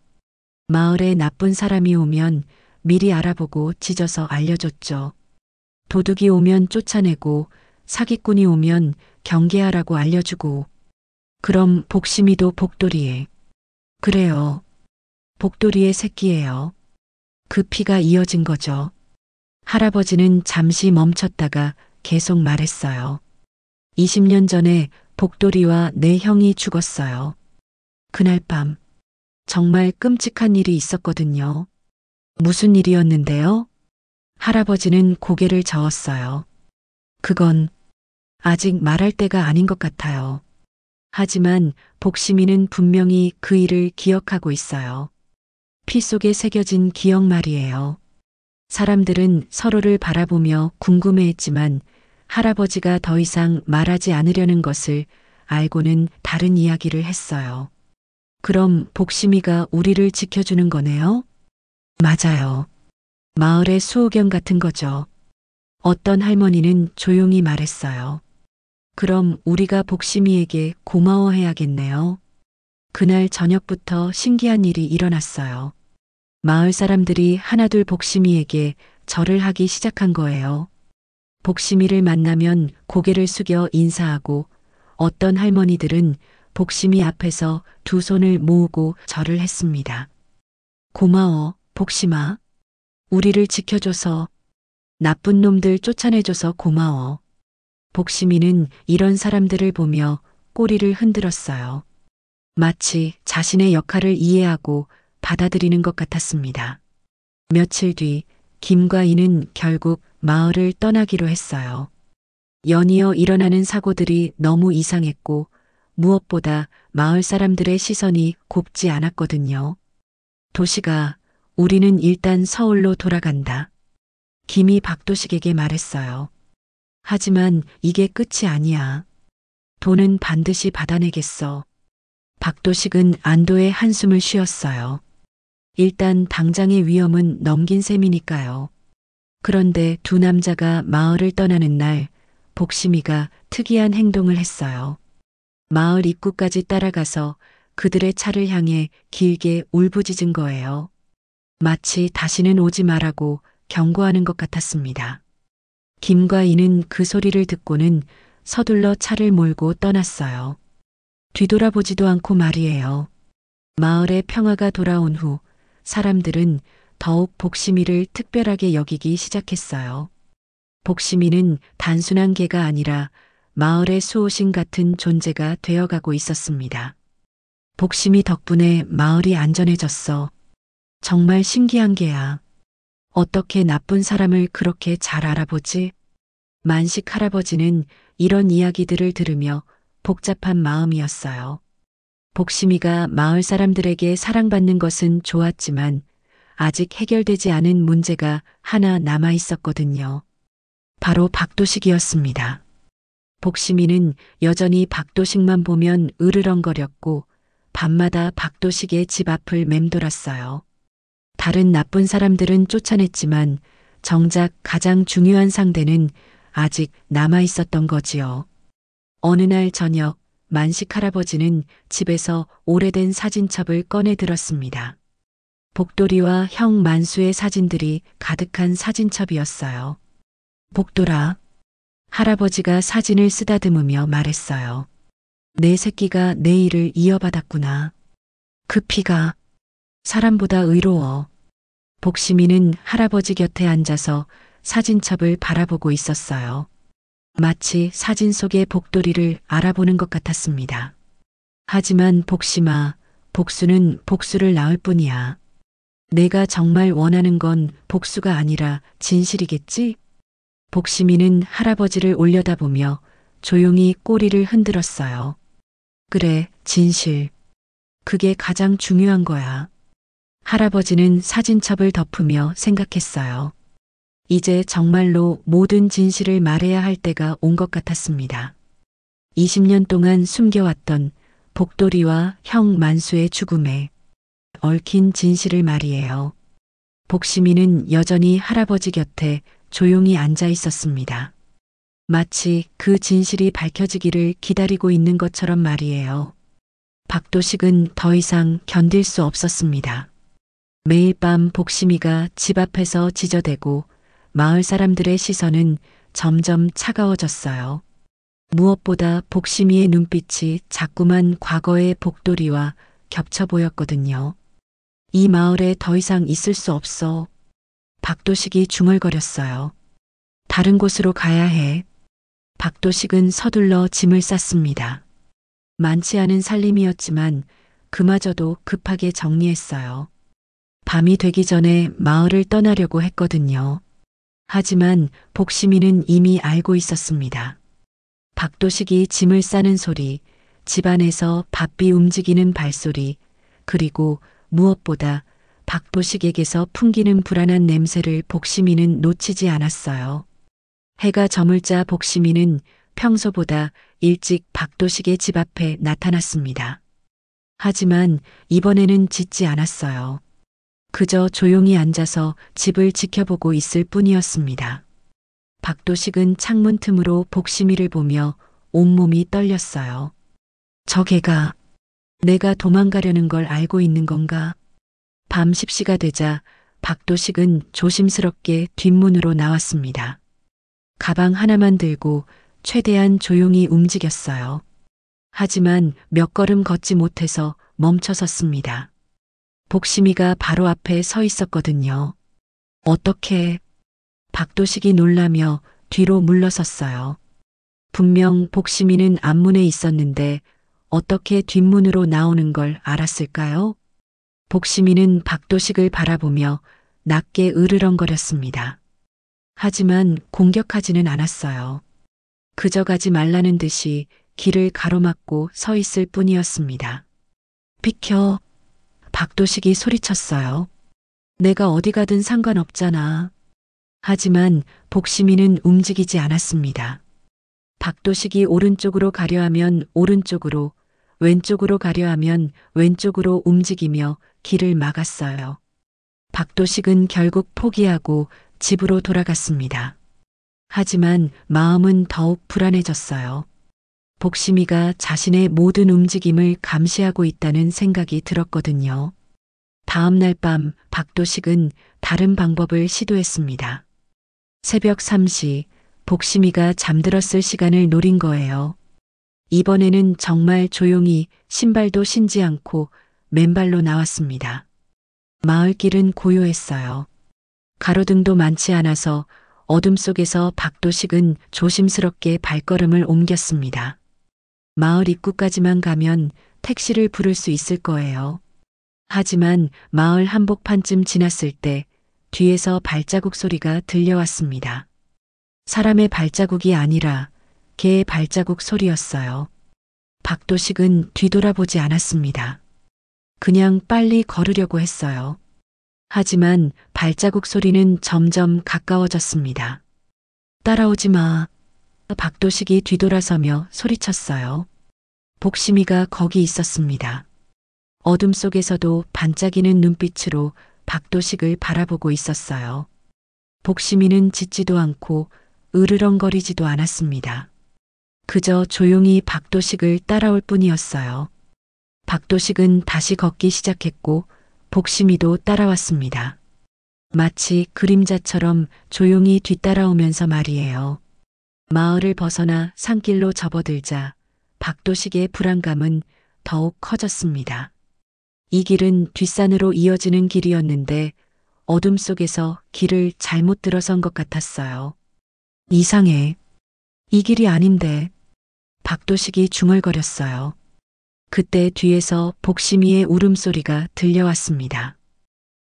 마을에 나쁜 사람이 오면 미리 알아보고 짖어서 알려줬죠. 도둑이 오면 쫓아내고 사기꾼이 오면 경계하라고 알려주고. 그럼 복심이도 복돌이에. 그래요. 복돌이의 새끼예요. 그 피가 이어진 거죠. 할아버지는 잠시 멈췄다가 계속 말했어요. 20년 전에 복돌이와 내 형이 죽었어요. 그날 밤 정말 끔찍한 일이 있었거든요. 무슨 일이었는데요? 할아버지는 고개를 저었어요. 그건 아직 말할 때가 아닌 것 같아요. 하지만 복심이는 분명히 그 일을 기억하고 있어요. 피 속에 새겨진 기억 말이에요. 사람들은 서로를 바라보며 궁금해했지만 할아버지가 더 이상 말하지 않으려는 것을 알고는 다른 이야기를 했어요. 그럼 복심이가 우리를 지켜주는 거네요? 맞아요. 마을의 수호견 같은 거죠. 어떤 할머니는 조용히 말했어요. 그럼 우리가 복심이에게 고마워해야겠네요. 그날 저녁부터 신기한 일이 일어났어요. 마을 사람들이 하나둘 복심이에게 절을 하기 시작한 거예요. 복심이를 만나면 고개를 숙여 인사하고 어떤 할머니들은 복심이 앞에서 두 손을 모으고 절을 했습니다. 고마워, 복심아. 우리를 지켜줘서, 나쁜 놈들 쫓아내줘서 고마워. 복심이는 이런 사람들을 보며 꼬리를 흔들었어요. 마치 자신의 역할을 이해하고 받아들이는 것 같았습니다. 며칠 뒤 김과 이는 결국 마을을 떠나기로 했어요. 연이어 일어나는 사고들이 너무 이상했고 무엇보다 마을 사람들의 시선이 곱지 않았거든요. 도시가 우리는 일단 서울로 돌아간다. 김이 박도식에게 말했어요. 하지만 이게 끝이 아니야. 돈은 반드시 받아내겠어. 박도식은 안도의 한숨을 쉬었어요. 일단 당장의 위험은 넘긴 셈이니까요. 그런데 두 남자가 마을을 떠나는 날 복심이가 특이한 행동을 했어요. 마을 입구까지 따라가서 그들의 차를 향해 길게 울부짖은 거예요. 마치 다시는 오지 말라고 경고하는 것 같았습니다. 김과 이는 그 소리를 듣고는 서둘러 차를 몰고 떠났어요. 뒤돌아보지도 않고 말이에요. 마을의 평화가 돌아온 후 사람들은 더욱 복심이를 특별하게 여기기 시작했어요. 복심이는 단순한 개가 아니라 마을의 수호신 같은 존재가 되어가고 있었습니다. 복심이 덕분에 마을이 안전해졌어. 정말 신기한 개야. 어떻게 나쁜 사람을 그렇게 잘 알아보지? 만식 할아버지는 이런 이야기들을 들으며 복잡한 마음이었어요. 복심이가 마을 사람들에게 사랑받는 것은 좋았지만 아직 해결되지 않은 문제가 하나 남아 있었거든요. 바로 박도식이었습니다. 복심이는 여전히 박도식만 보면 으르렁거렸고 밤마다 박도식의 집 앞을 맴돌았어요. 다른 나쁜 사람들은 쫓아냈지만 정작 가장 중요한 상대는 아직 남아 있었던 거지요. 어느 날 저녁 만식 할아버지는 집에서 오래된 사진첩을 꺼내 들었습니다. 복돌이와 형 만수의 사진들이 가득한 사진첩이었어요. 복돌아, 할아버지가 사진을 쓰다듬으며 말했어요. 내 새끼가 내 일을 이어받았구나. 그 피가 사람보다 의로워. 복심이는 할아버지 곁에 앉아서 사진첩을 바라보고 있었어요. 마치 사진 속의 복돌이를 알아보는 것 같았습니다. 하지만 복심아, 복수는 복수를 낳을 뿐이야. 내가 정말 원하는 건 복수가 아니라 진실이겠지? 복심이는 할아버지를 올려다보며 조용히 꼬리를 흔들었어요. 그래, 진실. 그게 가장 중요한 거야. 할아버지는 사진첩을 덮으며 생각했어요. 이제 정말로 모든 진실을 말해야 할 때가 온 것 같았습니다. 20년 동안 숨겨왔던 복돌이와 형 만수의 죽음에 얽힌 진실을 말이에요. 복심이는 여전히 할아버지 곁에 조용히 앉아 있었습니다. 마치 그 진실이 밝혀지기를 기다리고 있는 것처럼 말이에요. 박도식은 더 이상 견딜 수 없었습니다. 매일 밤 복심이가 집 앞에서 지저대고 마을 사람들의 시선은 점점 차가워졌어요. 무엇보다 복심이의 눈빛이 자꾸만 과거의 복돌이와 겹쳐 보였거든요. 이 마을에 더 이상 있을 수 없어. 박도식이 중얼거렸어요. 다른 곳으로 가야 해. 박도식은 서둘러 짐을 쌌습니다. 많지 않은 살림이었지만 그마저도 급하게 정리했어요. 밤이 되기 전에 마을을 떠나려고 했거든요. 하지만 복심이는 이미 알고 있었습니다. 박도식이 짐을 싸는 소리, 집안에서 바삐 움직이는 발소리, 그리고 무엇보다 박도식에게서 풍기는 불안한 냄새를 복심이는 놓치지 않았어요. 해가 저물자 복심이는 평소보다 일찍 박도식의 집 앞에 나타났습니다. 하지만 이번에는 짖지 않았어요. 그저 조용히 앉아서 집을 지켜보고 있을 뿐이었습니다. 박도식은 창문 틈으로 복심이를 보며 온몸이 떨렸어요. 저 개가 내가 도망가려는 걸 알고 있는 건가? 밤 10시가 되자 박도식은 조심스럽게 뒷문으로 나왔습니다. 가방 하나만 들고 최대한 조용히 움직였어요. 하지만 몇 걸음 걷지 못해서 멈춰 섰습니다. 복심이가 바로 앞에 서 있었거든요. 어떻게? 박도식이 놀라며 뒤로 물러섰어요. 분명 복심이는 앞문에 있었는데 어떻게 뒷문으로 나오는 걸 알았을까요? 복심이는 박도식을 바라보며 낮게 으르렁거렸습니다. 하지만 공격하지는 않았어요. 그저 가지 말라는 듯이 길을 가로막고 서 있을 뿐이었습니다. 비켜! 박도식이 소리쳤어요. 내가 어디 가든 상관없잖아. 하지만 복심이는 움직이지 않았습니다. 박도식이 오른쪽으로 가려 하면 오른쪽으로, 왼쪽으로 가려 하면 왼쪽으로 움직이며 길을 막았어요. 박도식은 결국 포기하고 집으로 돌아갔습니다. 하지만 마음은 더욱 불안해졌어요. 복심이가 자신의 모든 움직임을 감시하고 있다는 생각이 들었거든요. 다음 날 밤 박도식은 다른 방법을 시도했습니다. 새벽 3시 복심이가 잠들었을 시간을 노린 거예요. 이번에는 정말 조용히 신발도 신지 않고 맨발로 나왔습니다. 마을길은 고요했어요. 가로등도 많지 않아서 어둠 속에서 박도식은 조심스럽게 발걸음을 옮겼습니다. 마을 입구까지만 가면 택시를 부를 수 있을 거예요. 하지만 마을 한복판쯤 지났을 때 뒤에서 발자국 소리가 들려왔습니다. 사람의 발자국이 아니라 개의 발자국 소리였어요. 박도식은 뒤돌아보지 않았습니다. 그냥 빨리 걸으려고 했어요. 하지만 발자국 소리는 점점 가까워졌습니다. 따라오지 마. 박도식이 뒤돌아서며 소리쳤어요. 복심이가 거기 있었습니다. 어둠 속에서도 반짝이는 눈빛으로 박도식을 바라보고 있었어요. 복심이는 짖지도 않고 으르렁거리지도 않았습니다. 그저 조용히 박도식을 따라올 뿐이었어요. 박도식은 다시 걷기 시작했고 복심이도 따라왔습니다. 마치 그림자처럼 조용히 뒤따라오면서 말이에요. 마을을 벗어나 산길로 접어들자 박도식의 불안감은 더욱 커졌습니다. 이 길은 뒷산으로 이어지는 길이었는데 어둠 속에서 길을 잘못 들어선 것 같았어요. 이상해. 이 길이 아닌데. 박도식이 중얼거렸어요. 그때 뒤에서 복심이의 울음소리가 들려왔습니다.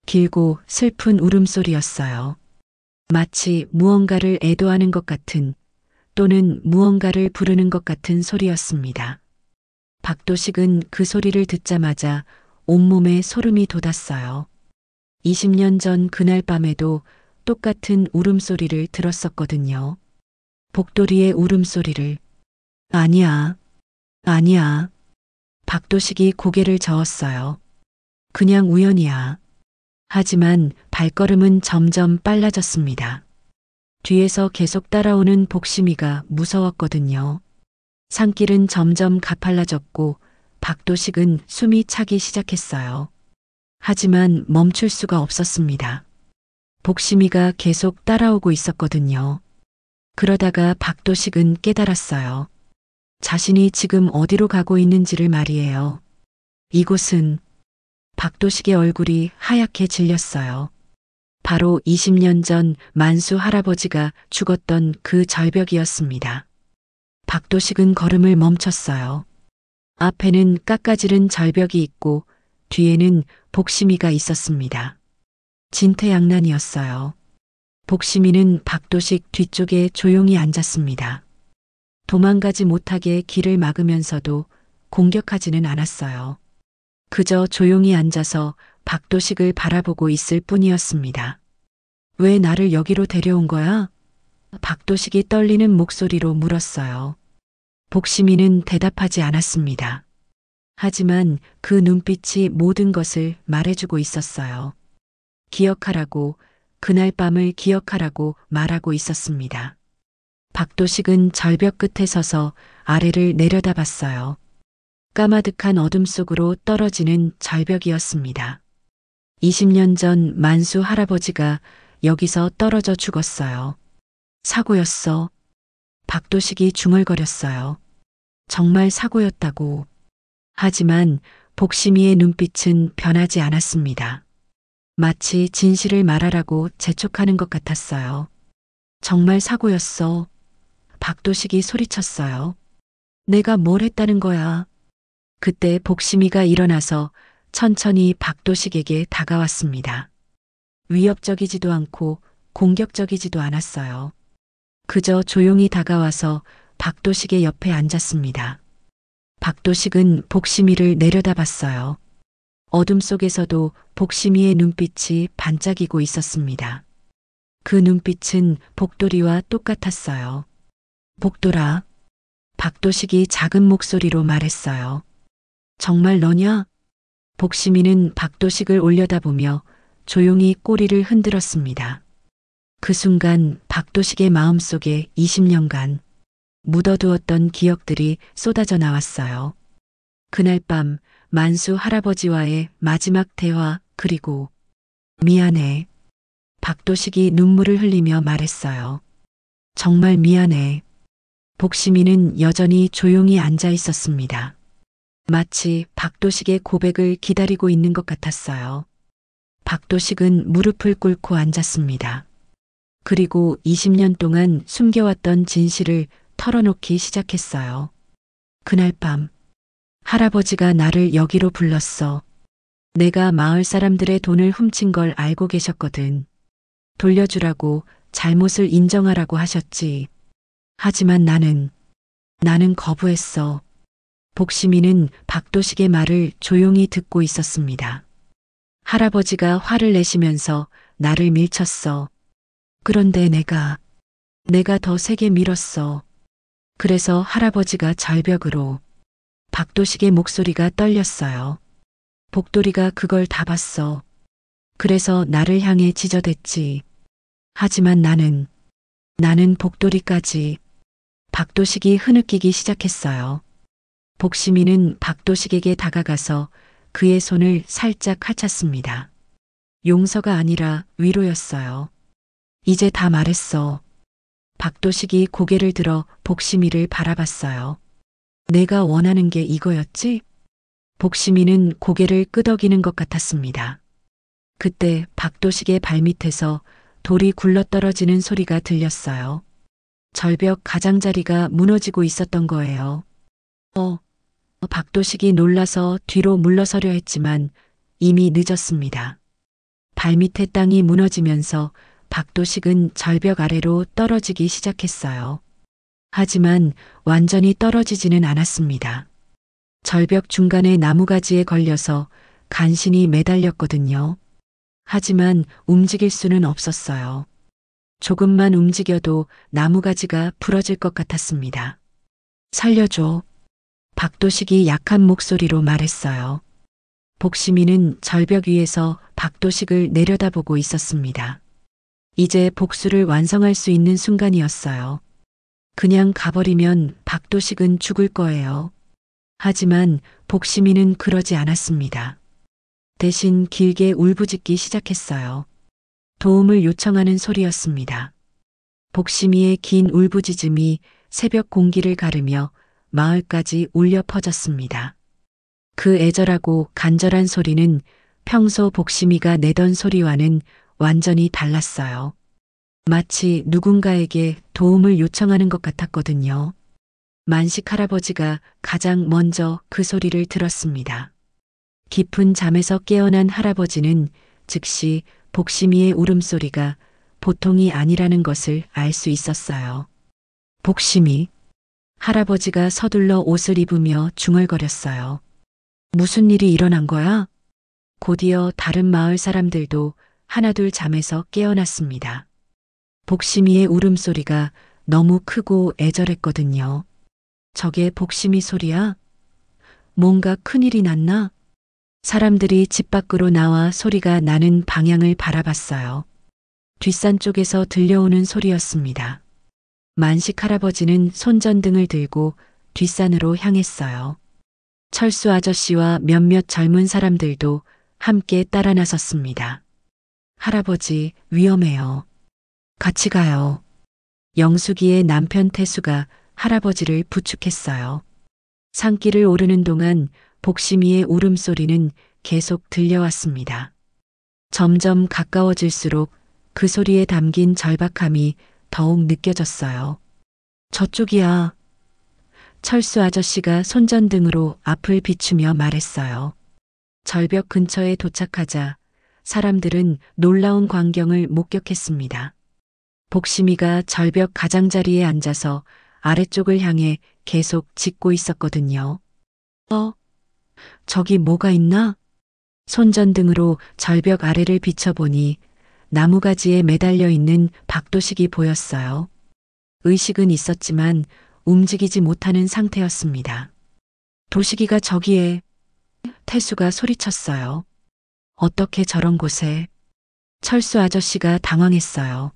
길고 슬픈 울음소리였어요. 마치 무언가를 애도하는 것 같은 또는 무언가를 부르는 것 같은 소리였습니다. 박도식은 그 소리를 듣자마자 온몸에 소름이 돋았어요. 20년 전 그날 밤에도 똑같은 울음소리를 들었었거든요. 복돌이의 울음소리를. 아니야, 아니야. 박도식이 고개를 저었어요. 그냥 우연이야. 하지만 발걸음은 점점 빨라졌습니다. 뒤에서 계속 따라오는 복심이가 무서웠거든요. 산길은 점점 가팔라졌고 박도식은 숨이 차기 시작했어요. 하지만 멈출 수가 없었습니다. 복심이가 계속 따라오고 있었거든요. 그러다가 박도식은 깨달았어요. 자신이 지금 어디로 가고 있는지를 말이에요. 이곳은 박도식의 얼굴이 하얗게 질렸어요. 바로 20년 전 만수 할아버지가 죽었던 그 절벽이었습니다. 박도식은 걸음을 멈췄어요. 앞에는 깎아지른 절벽이 있고 뒤에는 복심이가 있었습니다. 진퇴양난이었어요. 복심이는 박도식 뒤쪽에 조용히 앉았습니다. 도망가지 못하게 길을 막으면서도 공격하지는 않았어요. 그저 조용히 앉아서 박도식을 바라보고 있을 뿐이었습니다. 왜 나를 여기로 데려온 거야? 박도식이 떨리는 목소리로 물었어요. 복심이는 대답하지 않았습니다. 하지만 그 눈빛이 모든 것을 말해주고 있었어요. 기억하라고, 그날 밤을 기억하라고 말하고 있었습니다. 박도식은 절벽 끝에 서서 아래를 내려다봤어요. 까마득한 어둠 속으로 떨어지는 절벽이었습니다. 20년 전 만수 할아버지가 여기서 떨어져 죽었어요. 사고였어. 박도식이 중얼거렸어요. 정말 사고였다고. 하지만 복심이의 눈빛은 변하지 않았습니다. 마치 진실을 말하라고 재촉하는 것 같았어요. 정말 사고였어. 박도식이 소리쳤어요. 내가 뭘 했다는 거야? 그때 복심이가 일어나서 천천히 박도식에게 다가왔습니다. 위협적이지도 않고 공격적이지도 않았어요. 그저 조용히 다가와서 박도식의 옆에 앉았습니다. 박도식은 복심이를 내려다봤어요. 어둠 속에서도 복심이의 눈빛이 반짝이고 있었습니다. 그 눈빛은 복돌이와 똑같았어요. 복돌아. 박도식이 작은 목소리로 말했어요. 정말 너냐? 복심이는 박도식을 올려다보며 조용히 꼬리를 흔들었습니다. 그 순간 박도식의 마음속에 20년간 묻어두었던 기억들이 쏟아져 나왔어요. 그날 밤 만수 할아버지와의 마지막 대화 그리고 미안해. 박도식이 눈물을 흘리며 말했어요. 정말 미안해. 복심이는 여전히 조용히 앉아 있었습니다. 마치 박도식의 고백을 기다리고 있는 것 같았어요. 박도식은 무릎을 꿇고 앉았습니다. 그리고 20년 동안 숨겨왔던 진실을 털어놓기 시작했어요. 그날 밤 할아버지가 나를 여기로 불렀어. 내가 마을 사람들의 돈을 훔친 걸 알고 계셨거든. 돌려주라고, 잘못을 인정하라고 하셨지. 하지만 나는 거부했어. 복심이는 박도식의 말을 조용히 듣고 있었습니다. 할아버지가 화를 내시면서 나를 밀쳤어. 그런데 내가 더 세게 밀었어. 그래서 할아버지가 절벽으로. 박도식의 목소리가 떨렸어요. 복돌이가 그걸 다 봤어. 그래서 나를 향해 지저댔지. 하지만 나는 복돌이까지. 박도식이 흐느끼기 시작했어요. 복심이는 박도식에게 다가가서 그의 손을 살짝 하찼습니다. 용서가 아니라 위로였어요. 이제 다 말했어. 박도식이 고개를 들어 복심이를 바라봤어요. 내가 원하는 게 이거였지? 복심이는 고개를 끄덕이는 것 같았습니다. 그때 박도식의 발밑에서 돌이 굴러떨어지는 소리가 들렸어요. 절벽 가장자리가 무너지고 있었던 거예요. 박도식이 놀라서 뒤로 물러서려 했지만 이미 늦었습니다. 발밑의 땅이 무너지면서 박도식은 절벽 아래로 떨어지기 시작했어요. 하지만 완전히 떨어지지는 않았습니다. 절벽 중간에 나무가지에 걸려서 간신히 매달렸거든요. 하지만 움직일 수는 없었어요. 조금만 움직여도 나무가지가 부러질 것 같았습니다. 살려줘. 박도식이 약한 목소리로 말했어요. 복심이는 절벽 위에서 박도식을 내려다보고 있었습니다. 이제 복수를 완성할 수 있는 순간이었어요. 그냥 가버리면 박도식은 죽을 거예요. 하지만 복심이는 그러지 않았습니다. 대신 길게 울부짖기 시작했어요. 도움을 요청하는 소리였습니다. 복심이의 긴 울부짖음이 새벽 공기를 가르며 마을까지 울려 퍼졌습니다. 그 애절하고 간절한 소리는 평소 복심이가 내던 소리와는 완전히 달랐어요. 마치 누군가에게 도움을 요청하는 것 같았거든요. 만식 할아버지가 가장 먼저 그 소리를 들었습니다. 깊은 잠에서 깨어난 할아버지는 즉시 복심이의 울음소리가 보통이 아니라는 것을 알 수 있었어요. 복심이. 할아버지가 서둘러 옷을 입으며 중얼거렸어요. 무슨 일이 일어난 거야? 곧이어 다른 마을 사람들도 하나둘 잠에서 깨어났습니다. 복심이의 울음소리가 너무 크고 애절했거든요. 저게 복심이 소리야? 뭔가 큰일이 났나? 사람들이 집 밖으로 나와 소리가 나는 방향을 바라봤어요. 뒷산 쪽에서 들려오는 소리였습니다. 만식 할아버지는 손전등을 들고 뒷산으로 향했어요. 철수 아저씨와 몇몇 젊은 사람들도 함께 따라 나섰습니다. 할아버지, 위험해요. 같이 가요. 영숙이의 남편 태수가 할아버지를 부축했어요. 산길을 오르는 동안 복심이의 울음소리는 계속 들려왔습니다. 점점 가까워질수록 그 소리에 담긴 절박함이 더욱 느껴졌어요. 저쪽이야. 철수 아저씨가 손전등으로 앞을 비추며 말했어요. 절벽 근처에 도착하자 사람들은 놀라운 광경을 목격했습니다. 복심이가 절벽 가장자리에 앉아서 아래쪽을 향해 계속 짖고 있었거든요. 저기 뭐가 있나? 손전등으로 절벽 아래를 비춰보니 나무가지에 매달려 있는 박도식이 보였어요. 의식은 있었지만 움직이지 못하는 상태였습니다. 도식이가 저기에. 태수가 소리쳤어요. 어떻게 저런 곳에? 철수 아저씨가 당황했어요.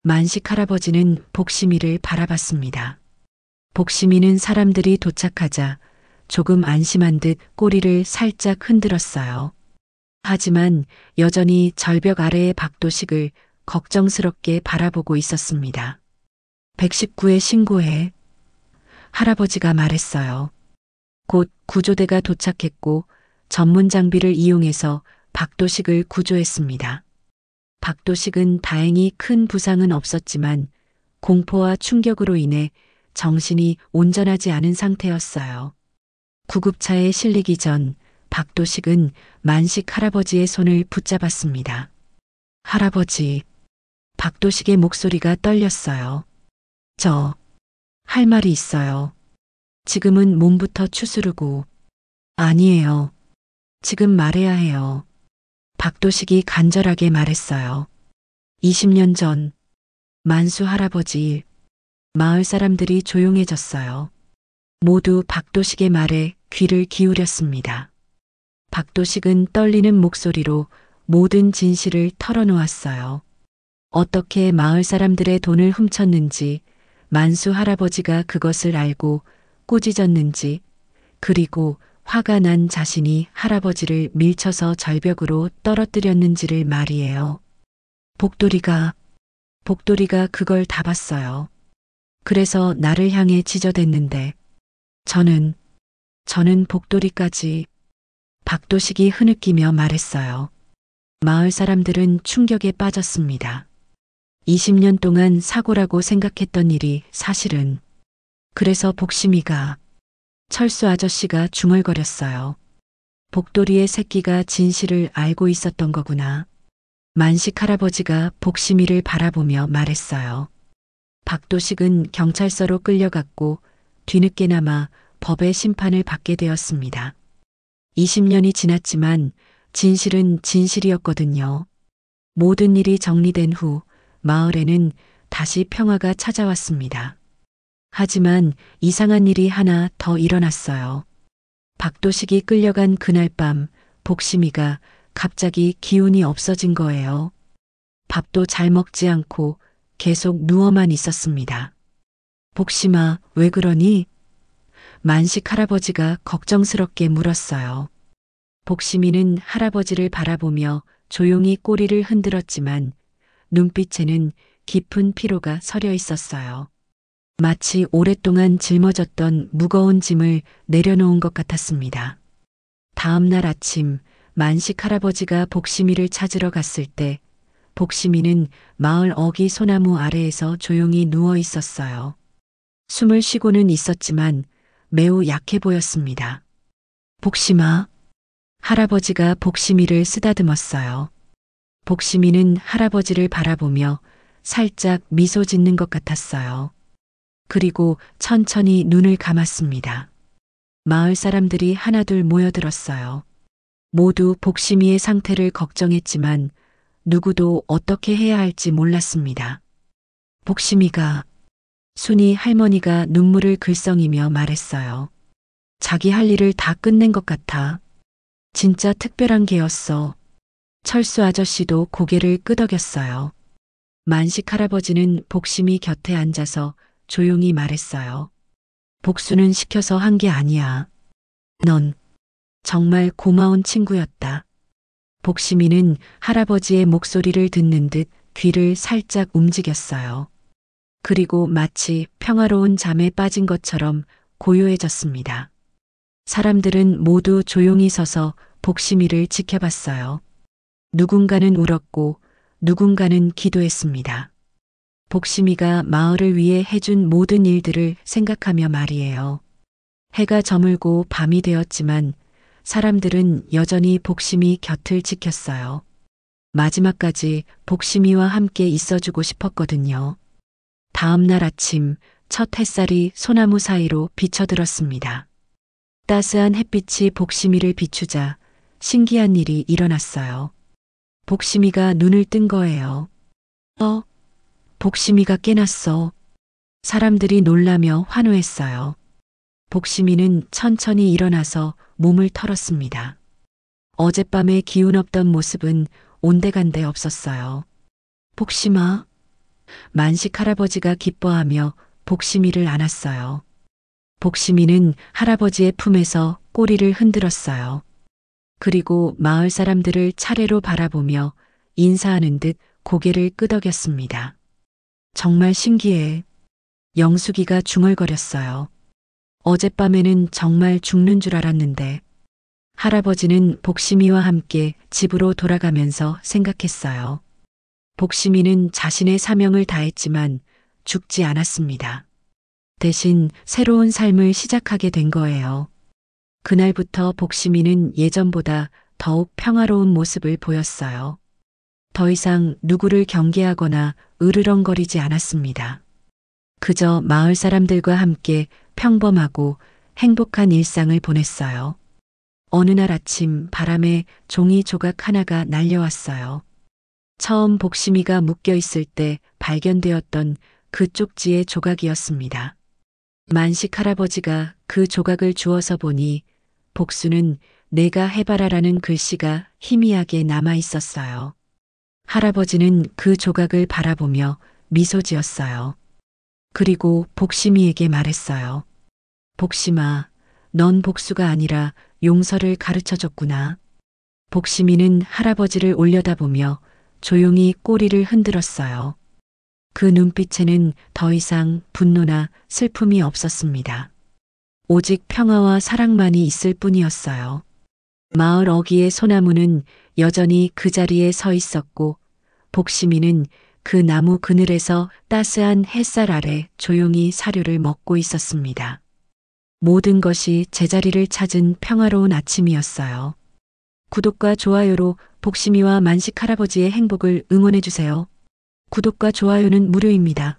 만식 할아버지는 복심이를 바라봤습니다. 복심이는 사람들이 도착하자 조금 안심한 듯 꼬리를 살짝 흔들었어요. 하지만 여전히 절벽 아래의 박도식을 걱정스럽게 바라보고 있었습니다. 119에 신고해. 할아버지가 말했어요. 곧 구조대가 도착했고 전문 장비를 이용해서 박도식을 구조했습니다. 박도식은 다행히 큰 부상은 없었지만 공포와 충격으로 인해 정신이 온전하지 않은 상태였어요. 구급차에 실리기 전 박도식은 만식 할아버지의 손을 붙잡았습니다. 할아버지. 박도식의 목소리가 떨렸어요. 할 말이 있어요. 지금은 몸부터 추스르고. 아니에요. 지금 말해야 해요. 박도식이 간절하게 말했어요. 20년 전 만수 할아버지. 마을 사람들이 조용해졌어요. 모두 박도식의 말에 귀를 기울였습니다. 박도식은 떨리는 목소리로 모든 진실을 털어놓았어요. 어떻게 마을 사람들의 돈을 훔쳤는지, 만수 할아버지가 그것을 알고 꾸짖었는지, 그리고 화가 난 자신이 할아버지를 밀쳐서 절벽으로 떨어뜨렸는지를 말이에요. 복돌이가 그걸 다 봤어요. 그래서 나를 향해 지저댔는데, 저는 복돌이까지. 박도식이 흐느끼며 말했어요. 마을 사람들은 충격에 빠졌습니다. 20년 동안 사고라고 생각했던 일이 사실은. 그래서 복심이가, 철수 아저씨가 중얼거렸어요. 복돌이의 새끼가 진실을 알고 있었던 거구나. 만식 할아버지가 복심이를 바라보며 말했어요. 박도식은 경찰서로 끌려갔고 뒤늦게나마 법의 심판을 받게 되었습니다. 20년이 지났지만 진실은 진실이었거든요. 모든 일이 정리된 후 마을에는 다시 평화가 찾아왔습니다. 하지만 이상한 일이 하나 더 일어났어요. 박도식이 끌려간 그날 밤 복심이가 갑자기 기운이 없어진 거예요. 밥도 잘 먹지 않고 계속 누워만 있었습니다. 복심아, 왜 그러니? 만식 할아버지가 걱정스럽게 물었어요. 복심이는 할아버지를 바라보며 조용히 꼬리를 흔들었지만 눈빛에는 깊은 피로가 서려 있었어요. 마치 오랫동안 짊어졌던 무거운 짐을 내려놓은 것 같았습니다. 다음 날 아침 만식 할아버지가 복심이를 찾으러 갔을 때 복심이는 마을 어기 소나무 아래에서 조용히 누워 있었어요. 숨을 쉬고는 있었지만 매우 약해 보였습니다. 복심아. 할아버지가 복심이를 쓰다듬었어요. 복심이는 할아버지를 바라보며 살짝 미소 짓는 것 같았어요. 그리고 천천히 눈을 감았습니다. 마을 사람들이 하나둘 모여들었어요. 모두 복심이의 상태를 걱정했지만 누구도 어떻게 해야 할지 몰랐습니다. 복심이가, 순이 할머니가 눈물을 글썽이며 말했어요. 자기 할 일을 다 끝낸 것 같아. 진짜 특별한 개였어. 철수 아저씨도 고개를 끄덕였어요. 만식 할아버지는 복심이 곁에 앉아서 조용히 말했어요. 복수는 시켜서 한 게 아니야. 넌 정말 고마운 친구였다. 복심이는 할아버지의 목소리를 듣는 듯 귀를 살짝 움직였어요. 그리고 마치 평화로운 잠에 빠진 것처럼 고요해졌습니다. 사람들은 모두 조용히 서서 복심이를 지켜봤어요. 누군가는 울었고 누군가는 기도했습니다. 복심이가 마을을 위해 해준 모든 일들을 생각하며 말이에요. 해가 저물고 밤이 되었지만 사람들은 여전히 복심이 곁을 지켰어요. 마지막까지 복심이와 함께 있어주고 싶었거든요. 다음 날 아침 첫 햇살이 소나무 사이로 비쳐들었습니다. 따스한 햇빛이 복심이를 비추자 신기한 일이 일어났어요. 복심이가 눈을 뜬 거예요. 복심이가 깨났어. 사람들이 놀라며 환호했어요. 복심이는 천천히 일어나서 몸을 털었습니다. 어젯밤의 기운 없던 모습은 온데간데 없었어요. 복심아. 만식 할아버지가 기뻐하며 복심이를 안았어요. 복심이는 할아버지의 품에서 꼬리를 흔들었어요. 그리고 마을 사람들을 차례로 바라보며 인사하는 듯 고개를 끄덕였습니다. 정말 신기해. 영숙이가 중얼거렸어요. 어젯밤에는 정말 죽는 줄 알았는데. 할아버지는 복심이와 함께 집으로 돌아가면서 생각했어요. 복심이는 자신의 사명을 다했지만 죽지 않았습니다. 대신 새로운 삶을 시작하게 된 거예요. 그날부터 복심이는 예전보다 더욱 평화로운 모습을 보였어요. 더 이상 누구를 경계하거나 으르렁거리지 않았습니다. 그저 마을 사람들과 함께 평범하고 행복한 일상을 보냈어요. 어느 날 아침 바람에 종이 조각 하나가 날려왔어요. 처음 복심이가 묶여 있을 때 발견되었던 그 쪽지의 조각이었습니다. 만식 할아버지가 그 조각을 주워서 보니 복수는 내가 해봐라라는 글씨가 희미하게 남아 있었어요. 할아버지는 그 조각을 바라보며 미소 지었어요. 그리고 복심이에게 말했어요. 복심아, 넌 복수가 아니라 용서를 가르쳐 줬구나. 복심이는 할아버지를 올려다보며 조용히 꼬리를 흔들었어요. 그 눈빛에는 더 이상 분노나 슬픔이 없었습니다. 오직 평화와 사랑만이 있을 뿐이었어요. 마을 어귀의 소나무는 여전히 그 자리에 서 있었고 복심이는 그 나무 그늘에서 따스한 햇살 아래 조용히 사료를 먹고 있었습니다. 모든 것이 제자리를 찾은 평화로운 아침이었어요. 구독과 좋아요로 복심이와 만식 할아버지의 행복을 응원해주세요. 구독과 좋아요는 무료입니다.